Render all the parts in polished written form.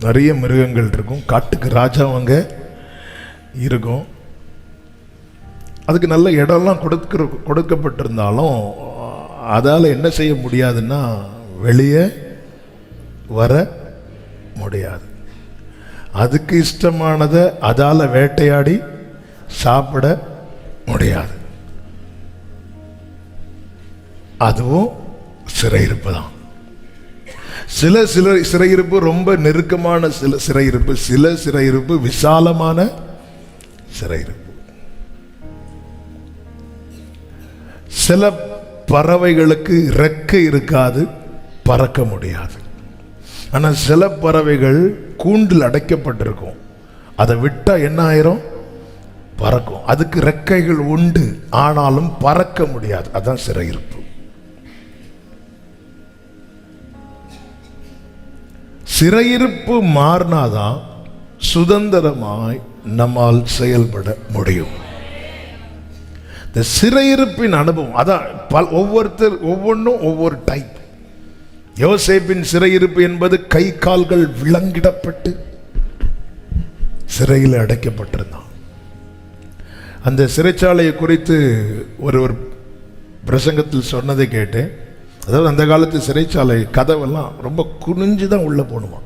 நிறைய மிருகங்கள் இருக்கும், காட்டுக்கு ராஜாவங்க இருக்கும். அதுக்கு நல்ல இடம்லாம் கொடுக்கப்பட்டிருந்தாலும் அதால் என்ன செய்ய முடியாதுன்னா வெளியே வர முடியாது. அதுக்கு இஷ்டமானதை அதால் வேட்டையாடி சாப்பிட முடியாது. அதுவும் சிறையிருப்பு தான். சில சிறையிருப்பு ரொம்ப நெருக்கமான சிறையிருப்பு, சில சிறையிருப்பு விசாலமான சிறையிருப்பு. சில பறவைகளுக்கு ரெக்கை இருக்காது, பறக்க முடியாது. ஆனால் சில பறவைகள் கூண்டில் அடைக்கப்பட்டிருக்கும், அதை விட்டா என்ன ஆயிரும்? பறக்கும். அதுக்கு ரெக்கைகள் உண்டு, ஆனாலும் பறக்க முடியாது. அதான் சிறையிருப்பு. சிறையிருப்பு மாறினாதான் சுதந்திரமாய் நம்மால் செயல்பட முடியும். இந்த சிறையிருப்பின் அனுபவம் அதான் ஒவ்வொன்றும் ஒவ்வொரு டைப். யோசேப்பின் சிறையிருப்பு என்பது கை கால்கள் விலங்கிடப்பட்டு சிறையில் அடைக்கப்பட்டிருந்தான். அந்த சிறைச்சாலையை குறித்து ஒரு பிரசங்கத்தில் சொன்னதை கேட்டேன். அதாவது அந்த காலத்து சிறைச்சாலை கதவெல்லாம் ரொம்ப குனிஞ்சு தான் உள்ளே போகணுமா.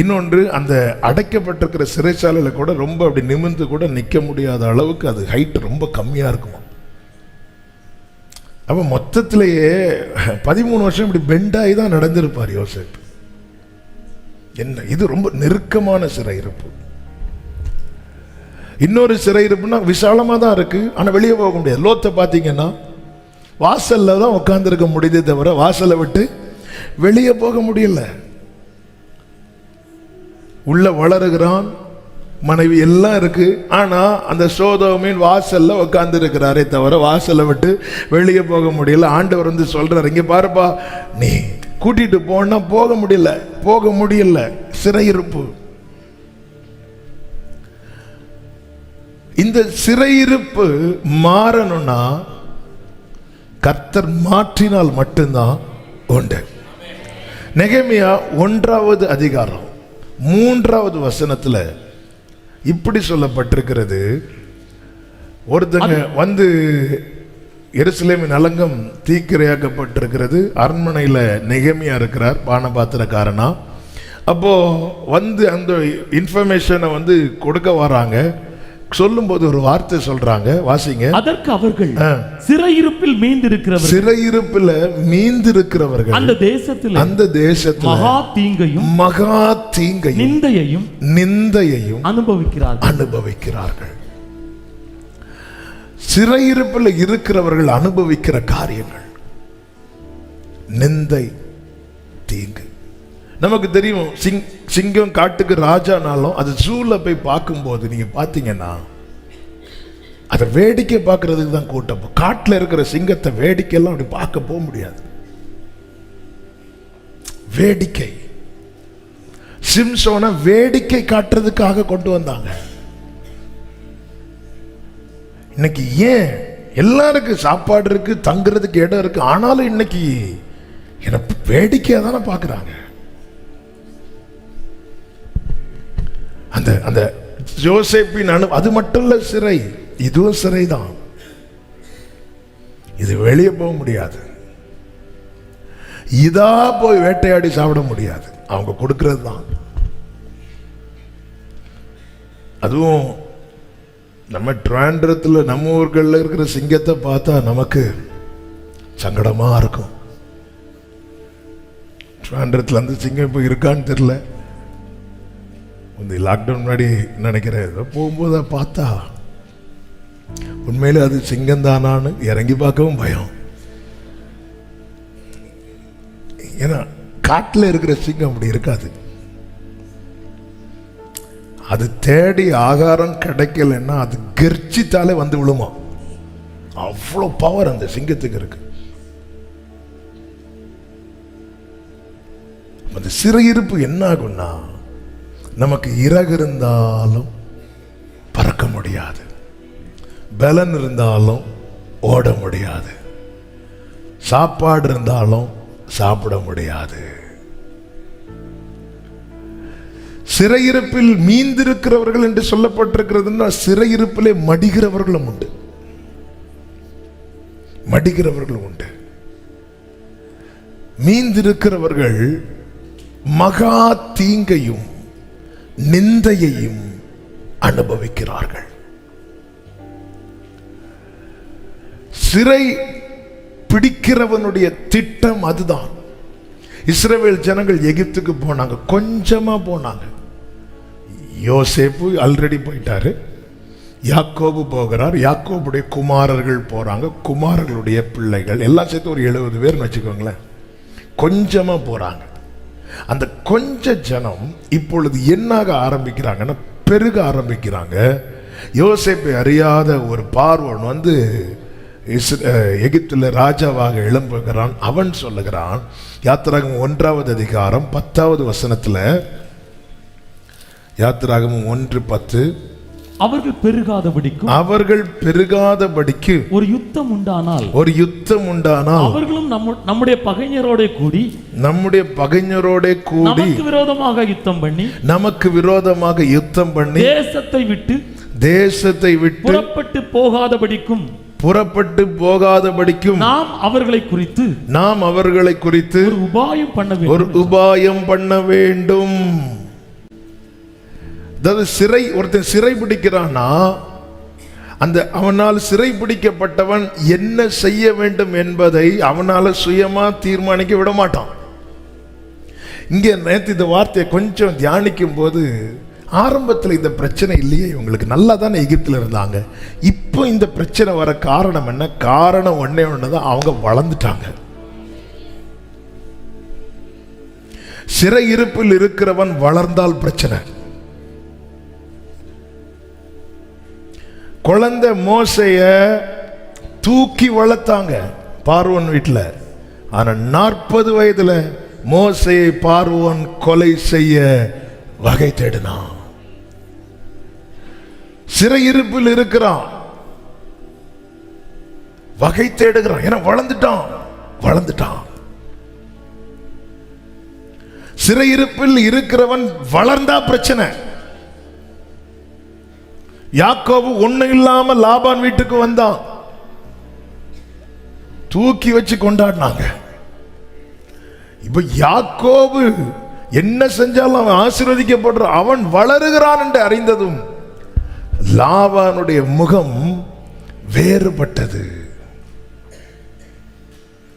இன்னொன்று, அந்த அடைக்கப்பட்டிருக்கிற சிறைச்சாலையில் கூட ரொம்ப அப்படி நிமிர்ந்து கூட நிற்க முடியாத அளவுக்கு அது ஹைட் ரொம்ப கம்மியாக இருக்குமா. அப்போ மொத்தத்திலேயே 13 வருஷம் இப்படி பெண்டாகி தான் நடந்திருப்பார் யோசேப். என்ன இது ரொம்ப நெருக்கமான சிறையிருப்பு. இன்னொரு சிறையிருப்புனா விசாலமாக தான் இருக்கு, ஆனால் வெளியே போக முடியாது. லோத்தை பார்த்தீங்கன்னா வாசல்ல தான் உட்கார்ந்துருக்க முடியுதே தவிர வாசலை விட்டு வெளியே போக முடியல. உள்ள வளருகிறான், மனைவி எல்லாம் இருக்கு, ஆனா அந்த சோதோமின் வாசல்ல உட்கார்ந்து இருக்கிறாரே தவிர வாசலை விட்டு வெளியே போக முடியல. ஆண்டவர் வந்து சொல்றாரு, இங்க பாருப்பா, நீ கூட்டிட்டு போனா போக முடியல. சிறையிருப்பு. இந்த சிறையிருப்பு மாறணும்னா கர்த்தர் மாற்றினால் மட்டும்தான் உண்டு. நெகேமியா 1வது அதிகாரம் 3வது வசனத்துல இப்படி சொல்லப்பட்டிருக்கிறது. ஒருத்தங்க வந்து எருசலேமின் அலங்கம் தீக்கிரையாக்கப்பட்டிருக்கிறது. அரண்மனையில் நெகேமியா இருக்கிறார், பானபாத்திரக்காரனா. அப்போ வந்து அந்த இன்ஃபர்மேஷனை வந்து கொடுக்க வராங்க. சொல்லும்போது ஒரு வார்த்தை சொல்றாங்க, வாசிங்க. அதற்கு அவர்கள் சிறையிருப்பில் மீந்திருக்கிறவர்கள் அந்த தேசத்தில் மகா தீங்கையும் நிந்தையையும் அனுபவிக்கிறார்கள். சிறையிருப்பில் இருக்கிறவர்கள் அனுபவிக்கிற காரியங்கள் நிந்தை, தீங்கு. நமக்கு தெரியும், சிங்கம் காட்டுக்கு ராஜானாலும் அது ஜூல போய் பார்க்கும்போது நீங்க பார்த்தீங்கன்னா அதை வேடிக்கை பார்க்கறதுக்கு தான் கூட்டம். காட்டில் இருக்கிற சிங்கத்தை வேடிக்கையெல்லாம் அப்படி பார்க்க போக முடியாது. வேடிக்கை, சிம்சோனை வேடிக்கை காட்டுறதுக்காக கொண்டு வந்தாங்க. இன்னைக்கு ஏன் எல்லாருக்கும் சாப்பாடு இருக்கு, தங்குறதுக்கு இடம் இருக்கு, ஆனாலும் இன்னைக்கு எனக்கு வேடிக்கையா தானே பார்க்குறாங்க. அந்த யோசேப்பின் அது மட்டும் இல்ல சிறை, இதுவும் சிறை தான். இது வெளியே போக முடியாது. இதா போய் வேட்டையாடி சாப்பிட முடியாது, அவங்க கொடுக்கிறது தான். அதுவும் நம்ம ட்ராண்டரத்தில் நம்ம ஊர்களில் இருக்கிற சிங்கத்தை பார்த்தா நமக்கு சங்கடமா இருக்கும். ட்ராண்டரத்தில் அந்த சிங்கம் இப்போ இருக்கான்னு தெரியல. இந்த லாக்டவுன் முன்னாடி நினைக்கிறேன், போகும்போது பார்த்தா உண்மையில அது சிங்கம் தானான்னு இறங்கி பார்க்கவும் பயம். ஏன்னா காட்டில் இருக்கிற சிங்கம் அப்படி இருக்காது. அது தேடி ஆகாரம் கிடைக்கலன்னா அது கர்ஜித்தாலே வந்து விழுமா. அவ்வளோ பவர் அந்த சிங்கத்துக்கு இருக்கு. அந்த சிறையிருப்பு என்ன ஆகும்னா, நமக்கு இறகு இருந்தாலும் பறக்க முடியாது, பலன் இருந்தாலும் ஓட முடியாது, சாப்பாடு இருந்தாலும் சாப்பிட முடியாது. சிறையிருப்பில் மீந்திருக்கிறவர்கள் என்று சொல்லப்பட்டிருக்கிறதுன்னா சிறையிருப்பிலே மடிகிறவர்களும் உண்டு, மடிகிறவர்களும் உண்டு. மீந்திருக்கிறவர்கள் மகா தீங்கையும் நிந்தையையும் அனுபவிக்கிறார்கள். சிறை பிடிக்கிறவனுடைய திட்டம் அதுதான். இஸ்ரவேல் ஜனங்கள் எகிப்துக்கு போனாங்க, கொஞ்சமா போனாங்க. யோசேப்பு ஆல்ரெடி போயிட்டாரு, யாக்கோபு போகிறார், யாக்கோபுடைய குமாரர்கள் போறாங்க, குமாரர்களுடைய பிள்ளைகள் எல்லாம் சேர்த்து ஒரு 70 பேர்னு வச்சுக்கோங்களேன். கொஞ்சமா போறாங்க. அந்த கொஞ்ச ஜனம் இப்பொழுது என்னாக ஆரம்பிக்கிறாங்கன்னா பெருக ஆரம்பிக்கிறாங்க. யோசேப்பை அறியாத ஒரு பார்வோன் வந்து எகிப்தில் ராஜாவாக எழும்புகிறான். அவன் சொல்லுகிறான், யாத்திராகமம் 1வது அதிகாரம் 10வது வசனத்துல, யாத்திராகமம் 1:10, அவர்கள் பெருகாதபடிக்கு ஒரு யுத்தம் உண்டானால் அவர்களும் நம்முடைய பகைஞரோட கூடி நமக்கு விரோதமாக யுத்தம் பண்ணி தேசத்தை விட்டு புறப்பட்டு போகாதபடிக்கும் நாம் அவர்களை குறித்து ஒரு உபாயம் பண்ண வேண்டும். அதாவது ஒருத்தன் சிறை பிடிக்கிறான்னா அந்த அவனால் சிறை பிடிக்கப்பட்டவன் என்ன செய்ய வேண்டும் என்பதை அவனால சுயமா தீர்மானிக்க விட மாட்டான். இங்க நேற்று இந்த வார்த்தையை கொஞ்சம் தியானிக்கும் போது, ஆரம்பத்தில் இந்த பிரச்சனை இல்லையே, இவங்களுக்கு நல்லா தானே எகிப்தில் இருந்தாங்க, இப்போ இந்த பிரச்சனை வர காரணம் என்ன? காரணம் ஒன்னே ஒண்ணுதான், அவங்க வளர்ந்துட்டாங்க. சிறை இருப்பில் இருக்கிறவன் வளர்ந்தால் பிரச்சனை. குழந்தை மோசைய தூக்கி வளர்த்தாங்க பார்வோன் வீட்டில். ஆனா 40 வயதுல மோசையை பார்வோன் கொலை செய்ய வகை தேடினான். சிறையிருப்பில் இருக்கிறான், வகை தேடுகிறான், ஏன்னா வளர்ந்துட்டான். சிறையிருப்பில் இருக்கிறவன் வளர்ந்தா பிரச்சனை. யாக்கோபு ஒண்ணு இல்லாம லாபான் வீட்டுக்கு வந்தான், தூக்கி வச்சு கொண்டாடினாங்க. இப்ப யாக்கோபு என்ன செஞ்சாலும் அவன் ஆசீர்வதிக்கப்படுற, அவன் வளருகிறான் என்று அறிந்ததும் லாபானுடைய முகம் வேறுபட்டது.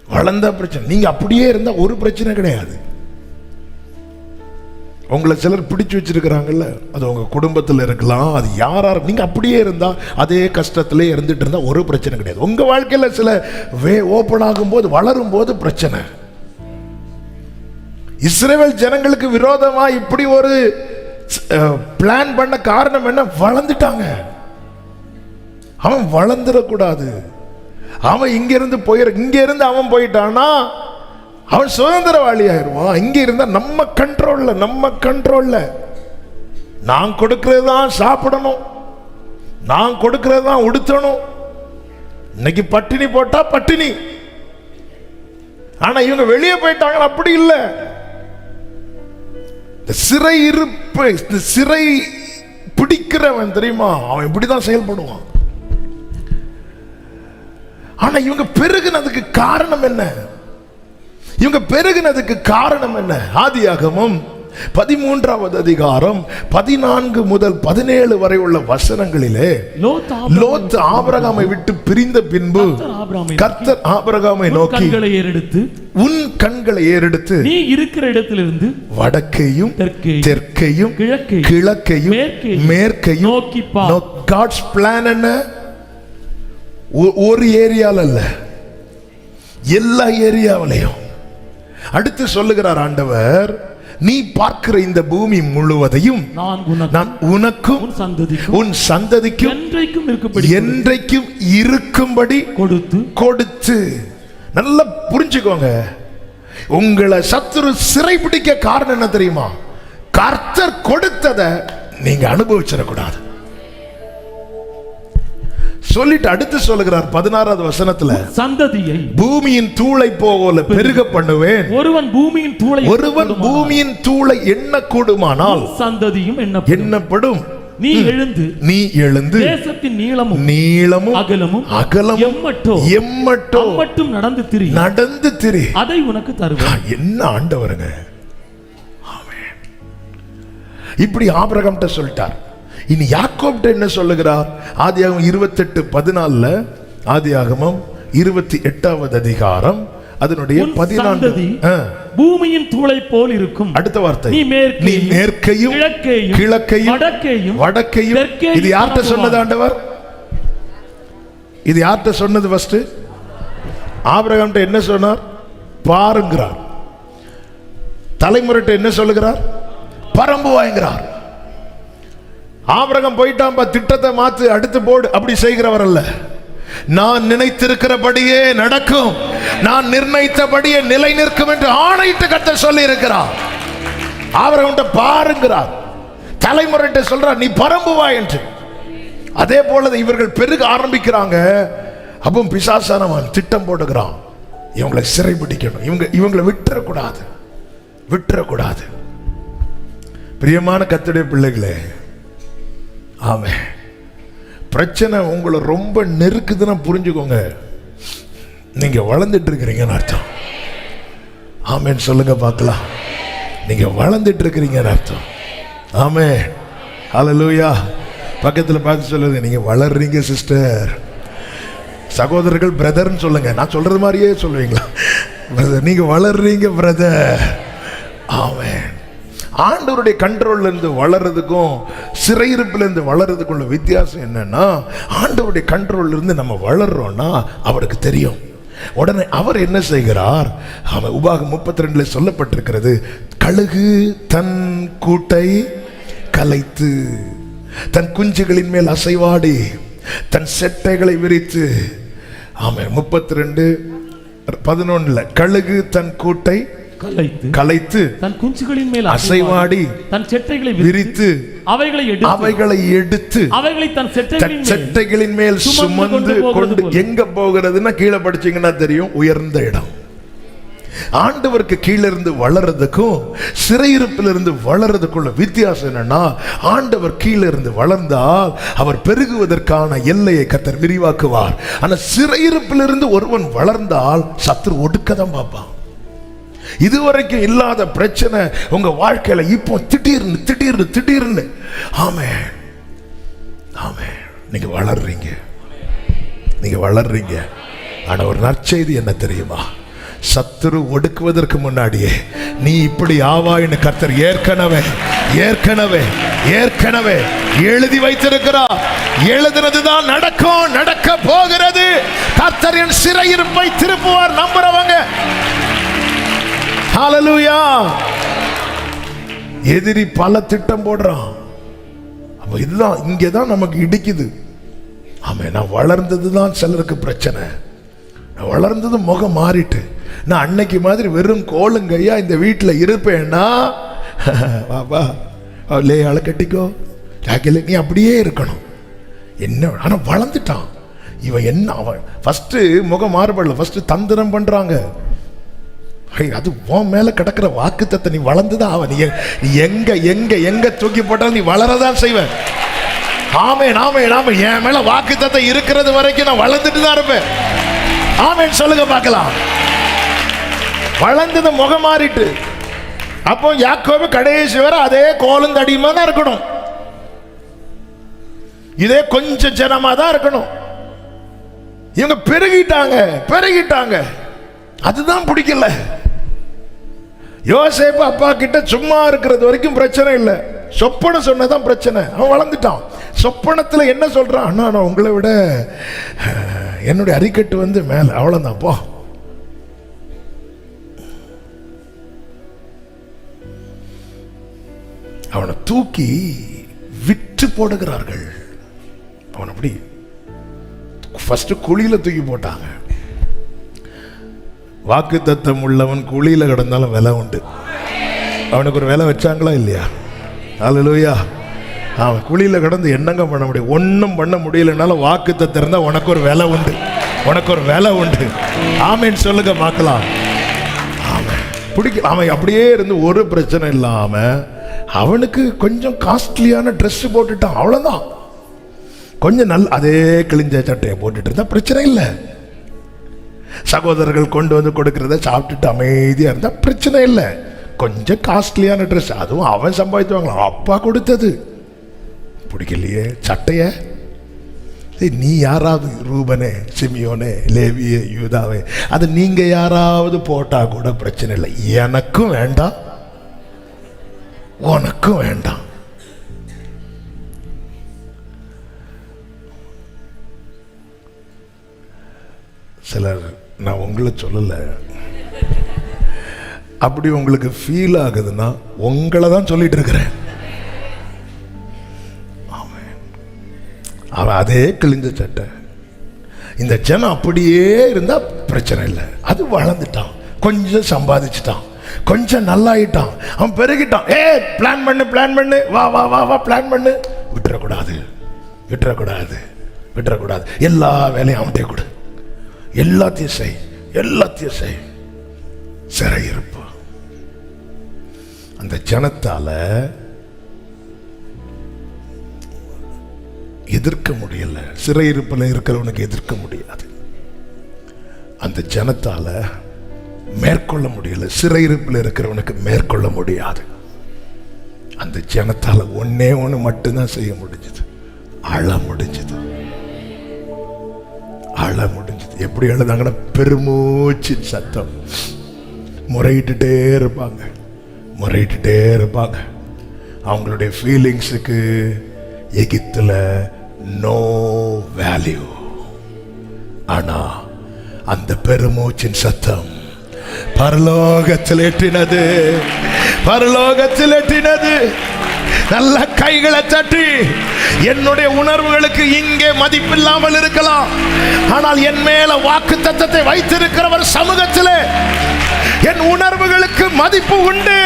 வளர்ந்த பிரச்சனை. நீங்க அப்படியே இருந்தா ஒரு பிரச்சனை கிடையாது. உங்களை சிலர் பிடிச்சு வச்சிருக்கிறாங்கல்ல, அது உங்க குடும்பத்தில் இருக்கலாம், அது யாரா, நீங்க அப்படியே இருந்தா அதே கஷ்டத்திலே இருந்துட்டு இருந்தா ஒரு பிரச்சனை கிடையாது. உங்க வாழ்க்கையில சில ஓபன் ஆகும் போது, வளரும் போது பிரச்சனை. இஸ்ரவேல் ஜனங்களுக்கு விரோதமா இப்படி ஒரு பிளான் பண்ண காரணம் என்ன? வளர்ந்துட்டாங்க. அவன் வளர்ந்துடக்கூடாது. அவன் இங்க இருந்து அவன் போயிட்டானா அவன் சுதந்திரவாளி ஆயிடுவான். இங்க இருந்தா நம்ம கண்ட்ரோல்ல நான் கொடுக்கிறது தான் சாப்பிடணும், நான் கொடுக்கிறது தான் உடுத்தணும். இன்னைக்கு பட்டினி போட்டா பட்டினி. ஆனா இவங்க வெளியே போயிட்டாங்க, அப்படி இல்லை. சிறை இருப்பு, சிறை பிடிக்கிறவன் தெரியுமா, அவன் இப்படிதான் செயல்படுவான். ஆனா இவங்க பெருகினதுக்கு காரணம் என்ன? ஆதியாகமம் 13வது அதிகாரம் 14 முதல் 17 வரை உள்ள வசனங்களிலே, லோத் ஆபிரகாமை விட்டு பிரிந்த பின்பு கர்த்தர் ஆபிரகாமை நோக்கி, உன் கண்களை ஏறெடுத்து நீ இருக்கிற இடத்திலிருந்து வடக்கையும் தெற்கையும் கிழக்கையும் மேற்கையும் நோக்கி பார். God's plan என்ன? ஒரு ஏரியால அல்ல, எல்லா ஏரியாவிலையும். அடுத்து சொல்லுகிறார் ஆண்டவர், நீ பார்க்கிற இந்த பூமி முழுவதையும் நான் உனக்கும் உன் சந்ததிக்கும் என்றைக்கும் இருக்கும்படி கொடுத்து. நல்லா புரிஞ்சுக்கோங்க, உங்களை சத்துரு சிறை பிடிக்க காரணம் என்ன தெரியுமா? கர்த்தர் கொடுத்ததை நீங்க அனுபவிச்சிடக்கூடாது. சொல்லிட்டு அடுத்து சொல்லுகிறார் 16வது வசனத்துல, சந்ததியை பூமியின் தூளை போல பெருக பண்ணுவேன். ஒருவன் பூமியின் தூளை எண்ண கூடுமானால் சந்ததியும் எண்ணப்படும். நீ எழுந்து தேசத்தின் நீளமும் அகலமும் எம்மட்டும் நடந்து திரி, அதை உனக்கு தருவேன். என்ன ஆண்டவருங்க! இப்படி ஆபிரகாம்கிட்ட சொல்லிட்டார். இனி யாக்கோப்ட்ட என்ன சொல்லுகிறார்? ஆதியாகமம் 28:14, ஆதியாகமம் 28வது அதிகாரம் அதனுடைய 14. பூமியின் தூளை போல் இருக்கும். அடுத்த வார்த்தை, நீ மேற்கையும் கிழக்கையும் வடக்கையும். இது யார்கிட்ட சொன்னது ஆண்டவர்? இது யார்கிட்ட சொன்னது? ஃபர்ஸ்ட் ஆபிரகாம்கிட்ட என்ன சொன்னார்? பாருங்கிறார். தலைமுறைட்ட என்ன சொல்லுகிறார்? பரம்பு வாங்குகிறார். ஆபிரகாம் போயிட்டான், திட்டத்தை மாத்து, அடுத்து போடு, அப்படி செய்கிறவர் அல்ல. நான் நினைத்திருக்கிறபடியே நடக்கும், நான் நிர்ணயித்தபடியே நிலை நிற்கும் என்று ஆணையிட்டு கர்த்தர் சொல்லி இருக்கிறார். ஆபிரகாம்கிட்ட பாருங்கிறார். தலைமுறைட்ட சொல்றார், நீ பரம்புவா என்று. அதே போல இவர்கள் பெருக ஆரம்பிக்கிறாங்க. அப்போ பிசாசானவன் திட்டம் போடுகிறான், இவங்களை சிறைபிடிக்கணும், இவங்களை விட்டுறக்கூடாது. பிரியமான கர்த்தருடைய பிள்ளைகளே, ஆமென். பிரச்சனை உங்களை ரொம்ப நெருக்குதுன்னா புரிஞ்சுக்கோங்க, நீங்க வளர்ந்துட்டு இருக்கிறீங்கன்னு அர்த்தம். ஆமென் சொல்லுங்க பார்க்கலாம். நீங்க வளர்ந்துட்டு இருக்கிறீங்கன்னு அர்த்தம். ஆமென், ஹல்லேலூயா. பக்கத்துல பார்த்து சொல்லுங்க, நீங்க வளர்றீங்க சிஸ்டர். சகோதரர்கள் பிரதர்ன்னு சொல்லுங்க. நான் சொல்றது மாதிரியே சொல்லுவீங்களா? பிரதர், நீங்க வளர்றீங்க பிரதர். ஆமென். ஆண்டவருடைய கண்ட்ரோல்ல இருந்து வளர்றதுக்கும் சிறையிருப்பில் இருந்து வளர்றதுக்குள்ள வித்தியாசம் என்னன்னா, ஆண்டவருடைய கண்ட்ரோல்ல இருந்து நம்ம வளர்றோம்னா அவருக்கு தெரியும். உடனே அவர் என்ன செய்கிறார்? அவன் உபாகம் 32 சொல்லப்பட்டிருக்கிறது, கழுகு தன் கூட்டை கலைத்து தன் குஞ்சுகளின் மேல் அசைவாடி தன் செட்டைகளை விரித்து. ஆமென். 32:11 கழுகு தன் கூட்டை கலைத்து தன் குஞ்சுகளின் மேல் அசைவாடி தன் செட்டைகளை விரித்து அவைகளை எடுத்து அவைகளை தன் செட்டைகளின் மேல் சுமந்து கொண்டு எங்க போகிறதுன்னா கீழே படிச்சீங்கன்னா தெரியும், உயர்ந்த இடம். ஆண்டவருக்கு கீழே இருந்து வளர்றதுக்கும் சிறையிருப்பிலிருந்து வளர்றதுக்குள்ள வித்தியாசம் என்னன்னா, ஆண்டவர் கீழே இருந்து வளர்ந்தால் அவர் பெருகுவதற்கான எல்லையை கர்த்தர் விரிவாக்குவார். ஆனா சிறையிருப்பிலிருந்து ஒருவன் வளர்ந்தால் சத்துரு ஒடுக்கதான் பார்ப்பான். இதுவரைக்கும் இல்லாத பிரச்சனை உங்க வாழ்க்கையில இப்போ திடீர்னு. ஆமென், ஆமென். நீங்க வளர்றீங்க. ஆனா ஒரு நற்செய்தி என்ன தெரியுமா? சத்துரு ஒடுக்குவதற்கு முன்னாடியே நீ இப்படி ஆவாயின்னு கர்த்தர் ஏற்கனவே எழுதி வைத்திருக்கிறார். எழுதுனதுதான் நடக்க போகிறது. கர்த்தர் என் சிறையிருப்பை திருப்புவார். நம்புறவங்க ஹல்லேலூயா. எதிரி பல திட்டம் போடுறான். அப்ப இதுதான் இங்கதான் நமக்கு இடிக்குது. ஆமே, நான் வளர்ந்ததுதான் சிலருக்கு பிரச்சனை. நான் வளர்ந்தது முகம் மாறிட்டு, நான் அன்னைக்கு மாதிரி வெறும் கோளுங்கையா இந்த வீட்டில் இருப்பேன்னா, பாபா லேயால கட்டிக்கோ, நீ அப்படியே இருக்கணும். என்ன ஆனா வளர்ந்துட்டான் இவன். என்ன அவன் ஃபர்ஸ்ட் முகம் மாறுபடல, ஃபர்ஸ்ட் தந்திரம் பண்றாங்க. அது உன் மேல கிடக்கிற வாக்குத்தத்தை நீ வளர்ந்துதான் அவன். நீ எங்க தூக்கி போட்டாலும் நீ வளரதான் செய்வ. ஆமென். என் மேல வாக்குத்தத்தை இருக்கிறது வரைக்கும் நான் வளர்ந்துட்டு தான் இருப்பேன். ஆமென் சொல்லுங்க பார்க்கலாம். வளர்ந்தது முகம் மாறிட்டு. அப்போ யாக்கோபு கடைசி வரை அதே கோலும் தடியுமா தான் இருக்கணும், இதே கொஞ்சம் ஜனமா தான் இருக்கணும். இவங்க பெருகிட்டாங்க. அதுதான் பிடிக்கல. யோசேப்பு அப்பா கிட்ட சும்மா இருக்கிறது வரைக்கும் பிரச்சனை இல்லை, சொப்பனம் சொன்னதான் பிரச்சனை. அவன் வளர்ந்துட்டான். சொப்பனத்தில் என்ன சொல்றான்? அண்ணா, நான் உங்களை விட என்னுடைய அரிக்கட்டு வந்து மேல, அவ்வளவுதான் போ. அவனை தூக்கி விற்று போடுகிறார்கள். அவன் அப்படி ஃபர்ஸ்ட் குழியில தூக்கி போட்டாங்க. வாக்கு தத்தம் உள்ளவன் குழியில கிடந்தாலும் விலை உண்டு. அவனுக்கு ஒரு விலை வச்சாங்களா இல்லையா? ஹல்லேலூயா. அவன் குழியில கிடந்து என்னங்க பண்ண முடியும்? ஒன்றும் பண்ண முடியலனாலும் வாக்குத்த திறந்தா உனக்கு ஒரு வேலை உண்டு, உனக்கு ஒரு வேலை உண்டு. ஆமேன்னு சொல்லுங்க பார்க்கலாம். அவன் பிடிக்க அவன் அப்படியே இருந்து ஒரு பிரச்சனை இல்லாம அவனுக்கு கொஞ்சம் காஸ்ட்லியான ட்ரெஸ் போட்டுட்டான், அவ்வளவுதான். கொஞ்சம் நல்ல அதே கிழிஞ்ச சட்டையை போட்டுட்டு இருந்தா பிரச்சனை இல்லை. சகோதரர்கள் கொண்டு வந்து கொடுக்கறத சாப்பிட்டுட்டு அமைதியா இருந்தா பிரச்சனை இல்லை. கொஞ்சம் காஸ்ட்லியான ட்ரெஸ், அதுவும் அவன் சம்பாதித்து வாங்கலாம், அப்பா கொடுத்தது. பிடிக்கலையே சட்டைய, நீ யாராவது ரூபனே, சிமியோனே, லேவியே, யூதாவே, அது நீங்க யாராவது போட்டா கூட பிரச்சனை இல்லை. எனக்கும் வேண்டாம், உனக்கும் வேண்டாம். சிலர், நான் உங்களை சொல்லல, அப்படி உங்களுக்கு ஃபீல் ஆகுதுன்னா உங்களை தான் சொல்லிட்டு இருக்கிறேன். அவன் அதே கிழிஞ்ச சட்டை, இந்த ஜனம் அப்படியே இருந்தா பிரச்சனை இல்லை. அது வளர்ந்துட்டான், கொஞ்சம் சம்பாதிச்சுட்டான், கொஞ்சம் நல்லாயிட்டான், அவன் பெருகிட்டான். பிளான் பண்ணு, பிளான் பண்ணு, வா வா வா வா, பிளான் பண்ணு. விட்டுறக்கூடாது, விட்டுறக்கூடாது, விட்டுறக்கூடாது. எல்லா வேலையும் அவன்கிட்ட கொடு, எல்லாத்தையும் செய், எல்லாத்தையும் செய். சிறையிருப்பு அந்த ஜனத்தால எதிர்க்க முடியல. சிறையிருப்பில் இருக்கிறவனுக்கு எதிர்க்க முடியாது. அந்த ஜனத்தால மேற்கொள்ள முடியல. சிறையிருப்பில் இருக்கிறவனுக்கு மேற்கொள்ள முடியாது. அந்த ஜனத்தால ஒன்னே ஒன்று மட்டும்தான் செய்ய முடிஞ்சது, அழ முடிஞ்சது, அழ முடிஞ்சது. எப்படி அழுதாங்கன்னா பெருமூச்சின் சத்தம், முறையிட்டுட்டே இருப்பாங்க, முறையிட்டுட்டே இருப்பாங்க. அவங்களுடைய ஃபீலிங்ஸுக்கு எகிப்துல நோ வேல்யூ. ஆனா அந்த பெருமூச்சின் சத்தம் பரலோகத்தில் எட்டினது, பரலோகத்தில் எட்டினது. நல்ல கைகளை தட்டி, என்னுடைய உணர்வுகளுக்கு இங்கே மதிப்பில்லாமல் இருக்கலாம், ஆனால் என் மேல வாக்கு தத்தத்தை வைத்திருக்கிறவர் சமூகத்திலே என் உணர்வுகளுக்கு மதிப்பு உண்டு,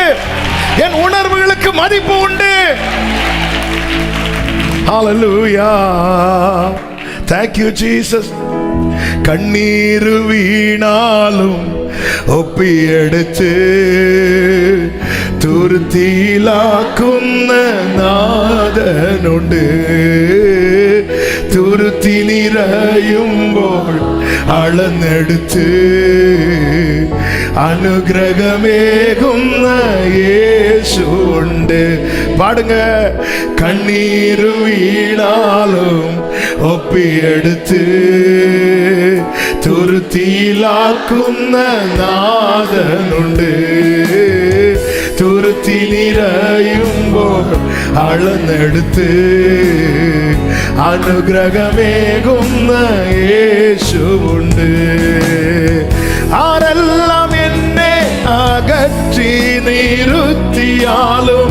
என் உணர்வுகளுக்கு மதிப்பு உண்டு. Hallelujah. Thank you Jesus. கண்ணீரு வீணாலும் ஒப்பி எடுத்து துருத்திலாக்குന്ന നാഥനുണ്ട്. തുരുത്തി നിറയുമ്പോൾ അളന്നെടുത്ത് അനുഗ്രഹമേകുന്ന യേശുണ്ട്. പാടുங்க. കണ്ണീരു വീണാലും ഒപ്പിയെടുത്ത് തുരുത്തിയിലാക്കുന്ന നാഥനുണ്ട്. തുരുത്തി നിറയുമ്പോൾ അളന്നെടുത്ത് അനുഗ്രഹമേകുന്ന യേശുണ്ട്. ആരെല്ലാം എന്നെ അകറ്റി നിറുത്തിയാലും,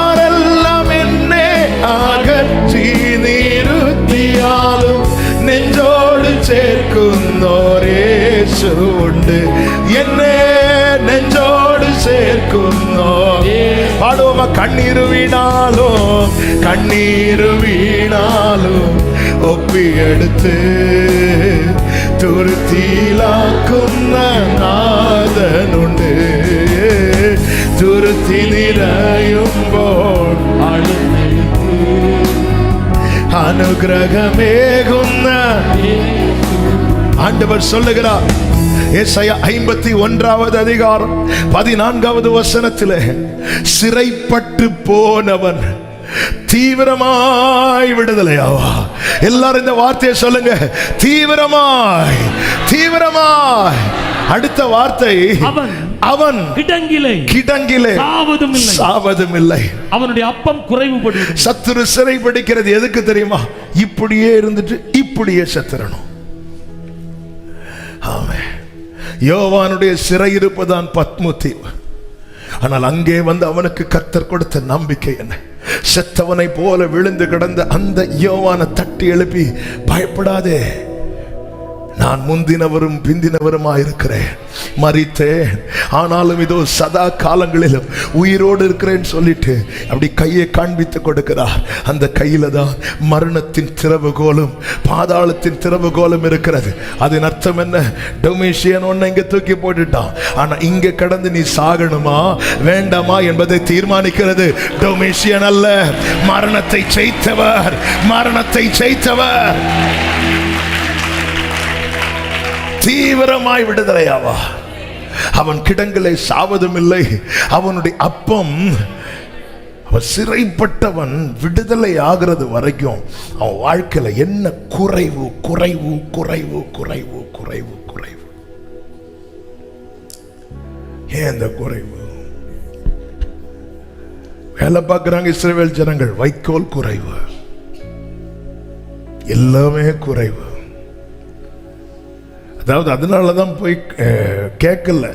ആരെല്ലാം എന്നെ അകറ്റി നിറുത്തിയാലും നെഞ്ചോട് ചേർക്കുന്നോരേശുണ്ട്. എന്നെ നെഞ്ചോട് ചേർക്കുന്നോ. പാടുവ. കണ്ണീര് വീണാലും, കണ്ണീര് വീണാലും ഒപ്പിയെടുത്ത് തുരുത്തിയിലാക്കുന്ന നാഥനുണ്ട്. തുരുത്തി നിറയുമ്പോൾ അനുഗ്രഹമേകുന്ന ஆண்டவர் சொல்லுகிறார். ஏசாயா 51வது அதிகாரம் 14வது வசனத்திலே, சிறைப்பட்டு போனவன் தீவிரமாய் விடுதலையாவா. எல்லாரும் இந்த வார்த்தையை சொல்லுங்க. தீவிரமாய், தீவிரமாய். அடுத்த வார்த்தை, அவன் கிடங்கிலே சாவதும் இல்லை. அவனுடைய அப்பம் குறைவுபடும். சத்துரு சிறை பிடிக்கிறது எதுக்கு தெரியுமா? இப்படியே இருந்துட்டு இப்படியே செத்துறணும். ஆமென். யோவானுடைய சிறையிருப்பு தான் பத்மு தீவு. ஆனால் அங்கே வந்து அவனுக்கு கர்த்தர் கொடுத்த நம்பிக்கை என்ன? செத்தவனை போல விழுந்து கிடந்த அந்த யோவானை தட்டி எழுப்பி, பயப்படாதே, நான் முந்தினவரும் பிந்தினவருமாயிருக்கிறேன், மரித்தேன், ஆனாலும் இதோ சதா காலங்களிலும் உயிரோடு இருக்கிறேன்னு சொல்லிட்டு அப்படி கையை காண்பித்து கொடுக்கிறார். அந்த கையில தான் மரணத்தின் திறவுகோலும் பாதாளத்தின் திறவுகோலும் இருக்கிறது. அதன் அர்த்தம் என்ன? டொமிஷியன் ஒன்னு இங்க தூக்கி போட்டுட்டான், ஆனா இங்க கடந்து நீ சாகணுமா வேண்டாமா என்பதை தீர்மானிக்கிறது டொமிஷியன் அல்ல, மரணத்தை ஜெயித்தவர், மரணத்தை ஜெயித்தவர். தீவிரமாய் விடுதலையாவா. அவன் கிடங்களை சாவதும் இல்லை, அவனுடைய அப்பம். அவன் சிறைப்பட்டவன் விடுதலை ஆகிறது வரைக்கும் அவன் வாழ்க்கையில என்ன குறைவு குறைவு குறைவு குறைவு குறைவு குறைவு. ஏன் அந்த குறைவு? வேலை பார்க்கிறாங்க இஸ்ரவேல் ஜனங்கள், வைக்கோல் குறைவு, எல்லாமே குறைவு. அதாவது அதனாலதான் போய் கேட்கல,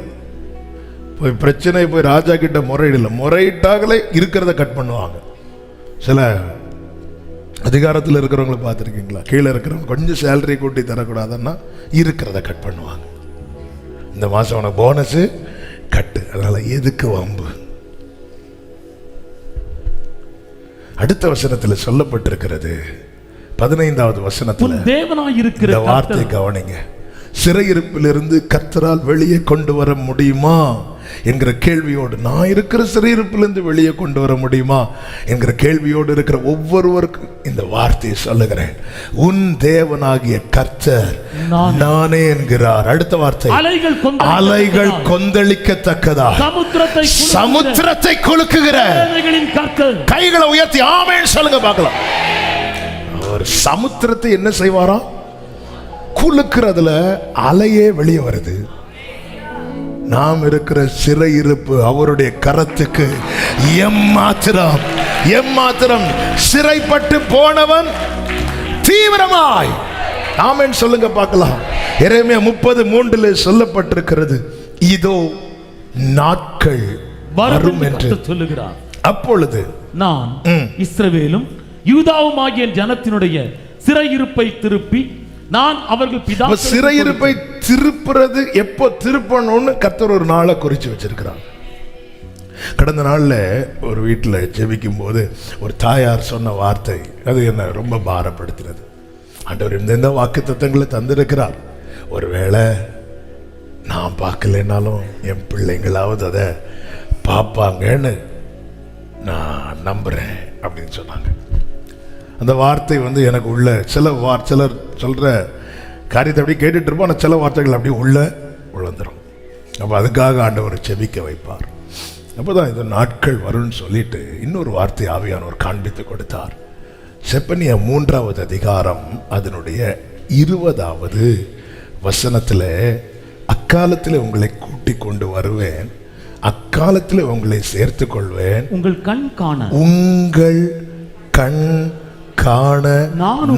போய் பிரச்சனை போய் ராஜா கிட்ட முறையிடல. முறையிட்டாங்களே இருக்கிறத கட் பண்ணுவாங்க. சில அதிகாரத்தில் இருக்கிறவங்களை பார்த்துருக்கீங்களா? கீழே இருக்கிறவங்க கொஞ்சம் சேலரி கூட்டி தரக்கூடாதுன்னா இருக்கிறத கட் பண்ணுவாங்க. இந்த மாசம் உனக்கு போனஸ் கட்டு, அதனால எதுக்கு வம்பு? அடுத்த வசனத்தில் சொல்லப்பட்டிருக்கிறது, 15வது வசனத்தில் தேவனாயிருக்கிற வார்த்தை கவனிங்க. சிறையிருப்பிலிருந்து கர்த்தரால் வெளியே கொண்டு வர முடியுமா என்கிற கேள்வியோடு, நான் இருக்கிற சிறையிருப்பிலிருந்து வெளியே கொண்டு வர முடியுமா என்கிற கேள்வியோடு இருக்கிற ஒவ்வொருவருக்கும் இந்த வார்த்தையை சொல்லுகிறேன். உன் தேவனாகிய கர்த்தர் நானே என்கிறார். அடுத்த வார்த்தை, அலைகள் கொந்தளிக்கத்தக்கதா சமுத்திரத்தை குலுக்குகிற கைகளை உயர்த்தி ஆமென் சொல்லுங்க பார்க்கலாம். அவர் சமுத்திரத்தை என்ன செய்வாராம்? குலுக்கிறதுல அலையே வெளியே வருது. நாம் இருக்கிற சிறையிருப்பு அவருடைய கரத்துக்கு எம்மாத்திரம், எம்மாத்திரம். சிறைப்பட்டு போனவன் தீவிரமாய் ஆமென் சொல்லுங்க பார்க்கலாம். எரேமியா 30:3 சொல்லப்பட்டிருக்கிறது, இதோ நாட்கள் வரும் என்று சொல்லுகிறார். அப்பொழுது நான் இஸ்ரவேலும் யூதாவுமாகிய ஜனத்தினுடைய சிறையிருப்பை திருப்பி நான் அவர்கள் பிதா. சிறையிருப்பை திருப்புறது எப்போ திருப்பணும்னு கர்த்தர் ஒரு நாளை குறிச்சு வச்சிருக்கிறார். கடந்த நாள்ல ஒரு வீட்டில் ஜெபிக்கும் போது ஒரு தாயார் சொன்ன வார்த்தை அது என்ன ரொம்ப பாரப்படுத்தினது. ஆண்டவர் இந்த வாக்குத்தத்தங்களை தந்திருக்கிறார், ஒருவேளை நான் பார்க்கலைன்னாலும் என் பிள்ளைங்களாவது அதை பார்ப்பாங்கன்னு நான் நம்புறேன் அப்படின்னு சொன்னாங்க. அந்த வார்த்தை எனக்கு உள்ள சிலர் சொல்ற காரியத்தை அப்படியே கேட்டுட்டு இருப்போம், ஆனால் சில வார்த்தைகள் அப்படியே உள்ள உழந்துடும். அப்போ அதுக்காக ஆண்டவர் செபிக்க வைப்பார். அப்போதான் இந்த நாட்கள் வரும்னு சொல்லிட்டு இன்னொரு வார்த்தை ஆவியானவர் காண்பித்து கொடுத்தார். செப்பனியா 3வது அதிகாரம் அதனுடைய 20வது வசனத்தில், அக்காலத்தில் உங்களை கூட்டிக் கொண்டு வருவேன், அக்காலத்தில் உங்களை சேர்த்து கொள்வேன், உங்கள் கண் காண, உங்கள் கண் காண நான்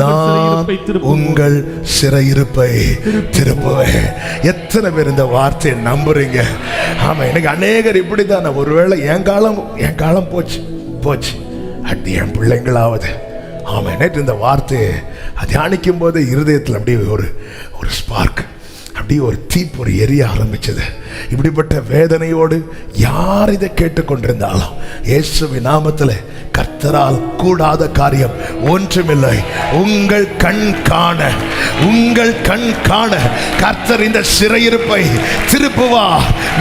உங்கள் சிறையிருப்பை திருப்புவேன். எத்தனை பேர் இந்த வார்த்தையை நம்புறீங்க? ஆமா, எனக்கு அநேகர் இப்படிதான், ஒருவேளை என் காலம் போச்சு அடி என் பிள்ளைங்களாவது. ஆமா, நேற்று இந்த வார்த்தையை தியானிக்கும் போது இருதயத்தில் அப்படியே ஒரு ஸ்பார்க், அப்படியே ஒரு தீப்பொறி எரிய ஆரம்பிச்சது. இப்படிப்பட்ட வேதனையோடு யார் இதை கேட்டுக்கொண்டிருந்தாலும் இயேசுவின் நாமத்தில் கர்த்தரால் கூடாத காரியம் ஒன்றுமில்லை. உங்கள் கண் காண, உங்கள் கண் காண கர்த்தர் இந்த சிறையிருப்பை திருப்புவா.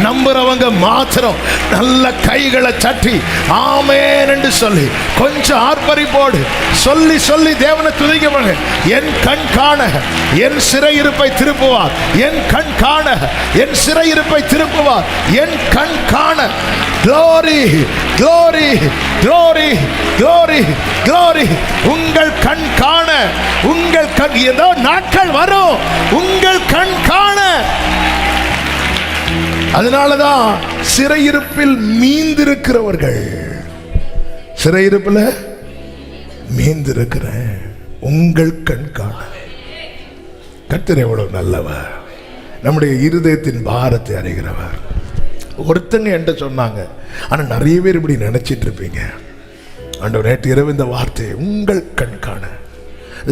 நம்புறவங்க மாத்திரம் நல்ல கைகளை தட்டி ஆமென் என்று சொல்லி கொஞ்சம் ஆர்ப்பரிப்போடு சொல்லி சொல்லி தேவனை துதிக்கப்படுங்க. என் கண் காண என் சிறையிருப்பை திருப்புவார், என் கண் காண என் சிறையிருப்பை திருப்புவார், என் கண் காண. Glory, glory, glory, glory, glory. உங்கள் கண் காண, உங்கள் கண், ஏதோ நாட்கள் வரும் உங்கள் கண் காண. அதனாலதான் சிறையிருப்பில் மீந்திருக்கிறவர்கள், சிறையிருப்பில் மீந்திருக்கிறேன், உங்கள் கண் காண. கர்த்தர் எவ்வளவு நல்லவர், நம்முடைய இருதயத்தின் பாரத்தை அறிகிறவர். ஒருத்தங்க என்கிட்ட சொன்னாங்க, ஆனா நிறைய பேர் இப்படி நினைச்சிட்டு இருப்பீங்க. ஆண்டவர் நேற்று இரவு இந்த வார்த்தை உங்கள் கண் காண.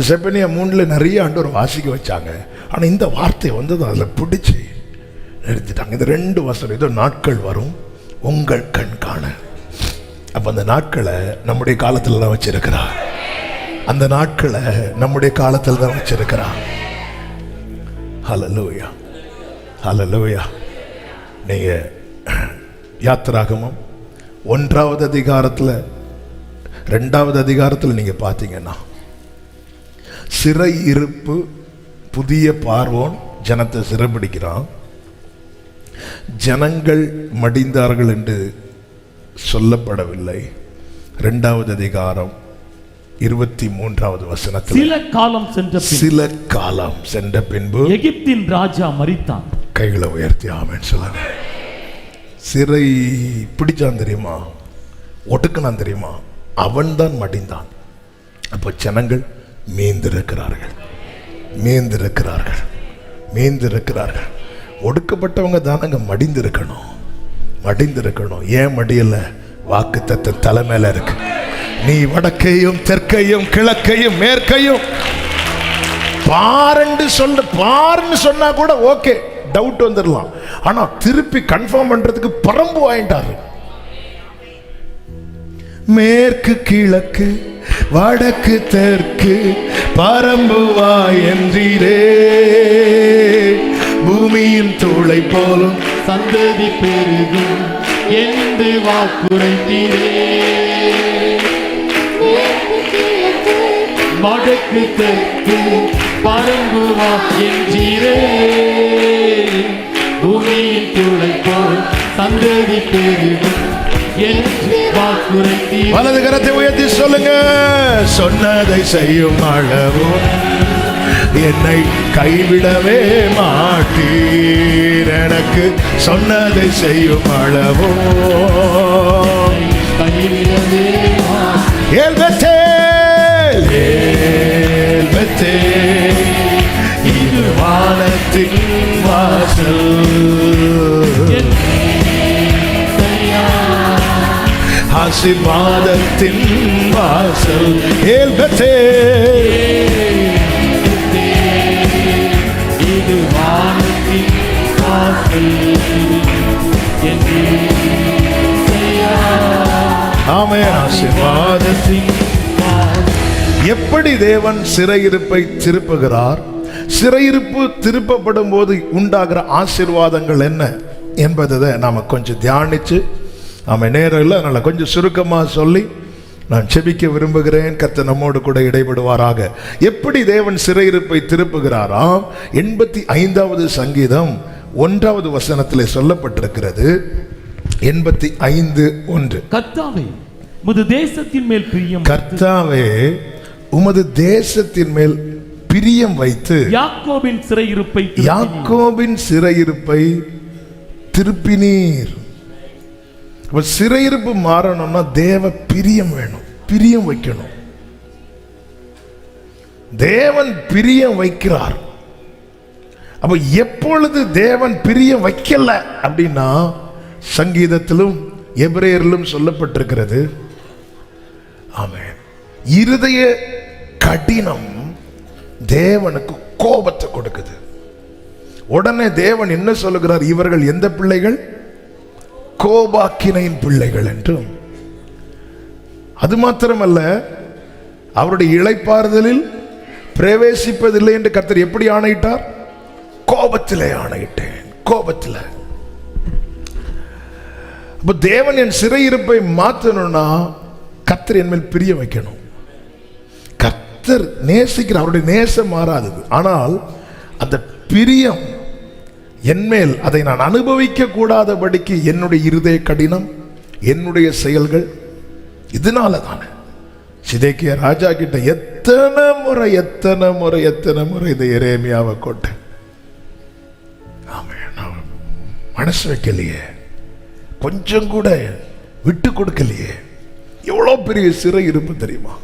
செப்பனியா 3 நிறைய ஆண்டவர் வாசிக்க வச்சாங்க. ஆனா இந்த வார்த்தை வந்தது அதுல பிடிச்சி நிறுத்திட்டாங்க. இந்த 2 வசனம், இதோ நாட்கள் வரும் உங்கள் கண் காண. அப்ப அந்த நாட்களை நம்முடைய காலத்துல தான் வச்சிருக்கிறார். அந்த நாட்களை நம்முடைய காலத்தில் தான் வச்சிருக்கிறார். ஹல்லேலூயா, ஹல்லேலூயா. நீங்க யாத்திராகமம் 1வது அதிகாரத்தில் 2வது அதிகாரத்தில் நீங்க பார்த்தீங்கன்னா, சிறை இருப்பு, புதிய பார்வோன் ஜனத்தை சிறைபிடிக்கிறான். ஜனங்கள் மடிந்தார்கள் என்று சொல்லப்படவில்லை. 2வது அதிகாரம் 23வது வசனத்தில், சில காலம் சென்ற பின்பு எகிப்தின் ராஜா மரித்தான். கைகளை உயர்த்தி ஆமென் சொல்லுங்க. சிறை பிடிச்சான் தெரியுமா, ஒடுக்கினான் தெரியுமா, அவன் தான் மடிந்தான். அப்போ ஜனங்கள் மீந்திருக்கிறார்கள், மீந்திருக்கிறார்கள், மீந்திருக்கிறார்கள். ஒடுக்கப்பட்டவங்க தானங்க மடிந்திருக்கணும், மடிந்திருக்கணும். ஏன் மடியல? வாக்குத்தத்தம் தலைமையில இருக்கு. நீ வடக்கையும் தெற்கையும் கிழக்கையும் மேற்கையும் பாருன்னு சொன்னா கூட ஓகே, டவுட் வந்துடலாம். ஆனா திருப்பி கன்ஃபார்ம் பண்றதுக்கு பரம்பு வாங்கிட்டாரு. மேற்கு கிழக்கு வடக்கு தெற்கு பரம்புவா என்றீரே, பூமியின் தூளை போலும் சந்ததி பெருகும் என்று வாக்குரைத்தீரே. வடக்கு தெற்கு பரம்புவா என்றீரே, பூமியின் தூளை போல் சந்ததி பெருகும் என்று வாக்குரைத்தீரே. வலது கரத்தை உயர்த்தி சொல்லுங்க. சொன்னதை செய்யும் அளவோ என்னை கைவிடவே மாட்டீர், எனக்கு சொன்னதை செய்யும் அளவோ கைவிடவே ஏல்பெத்தேல், ஏல்பெத்தேல், இது வானத்தின் வாசல், ஆசீர்வாதத்தின் வாசல். ஏல்பெத்தேல், இது வானத்தின் வாசல். ஆமென். ஆசீர்வாதத்தின். எப்படி தேவன் சிறையிருப்பை திருப்புகிறார், சிறையிருப்பு திருப்பப்படும் போது உண்டாகிற ஆசீர்வாதங்கள் என்ன என்பதை நாம கொஞ்சம் தியானிச்சு, நாம நேரம் இல்லை, அதனால கொஞ்சம் சுருக்கமா சொல்லி நான் செபிக்க விரும்புகிறேன். கர்த்தர் நம்மோடு கூட இடைபடுவாராக. எப்படி தேவன் சிறையிருப்பை திருப்புகிறாராம்? 85வது சங்கீதம் 1வது வசனத்திலே சொல்லப்பட்டிருக்கிறது. 85:1, கர்த்தாவே உமது தேசத்தின் மேல் பிரியம், கர்த்தாவே உமது தேசத்தின் மேல் பிரியம் வைத்து யாக்கோபின் சிறையிருப்பை, யாக்கோபின் சிறையிருப்பை திருப்பினீர். சிறையிருப்பு மாறணும்னா தேவ பிரியம் வேணும், பிரியம் வைக்கணும். தேவன் பிரியம் வைக்கிறார். அப்ப எப்பொழுது தேவன் பிரியம் வைக்கல அப்படின்னா, சங்கீதத்திலும் எபிரேயரிலும் சொல்லப்பட்டிருக்கிறது. ஆமென். இருதய கடினம் தேவனுக்கு கோபத்தை கொடுக்குது. உடனே தேவன் என்ன சொல்லுகிறார்? இவர்கள் எந்த பிள்ளைகள்? கோபாக்கினையின் பிள்ளைகள் என்றும். அது மாத்திரமல்ல, அவருடைய இளைப்பாறுதலில் பிரவேசிப்பதில்லை என்று கர்த்தர் எப்படி ஆணையிட்டார்? கோபத்திலே ஆணையிட்டேன், கோபத்தில். அப்ப தேவன் என் சிறையிருப்பை மாற்றணும்னா கர்த்தர் என் மேல் பிரியம் வைக்கணும். கர்த்தர் நேசிக்கிற, அவருடைய நேசம் மாறாதது. ஆனால் அந்த பிரியம் என்மேல், அதை நான் அனுபவிக்க கூடாதபடிக்கு என்னுடைய இருதய கடினம், என்னுடைய செயல்கள், இதனால தானே சிதேக்கியா ராஜா கிட்ட எத்தனை முறை இந்த எரேமியாவை கொட்டேன். ஆமென். நான் மனசு வைக்கலையே, கொஞ்சம் கூட விட்டு கொடுக்கலையே. எவ்வளோ பெரிய சிறை இருப்பு தெரியுமா?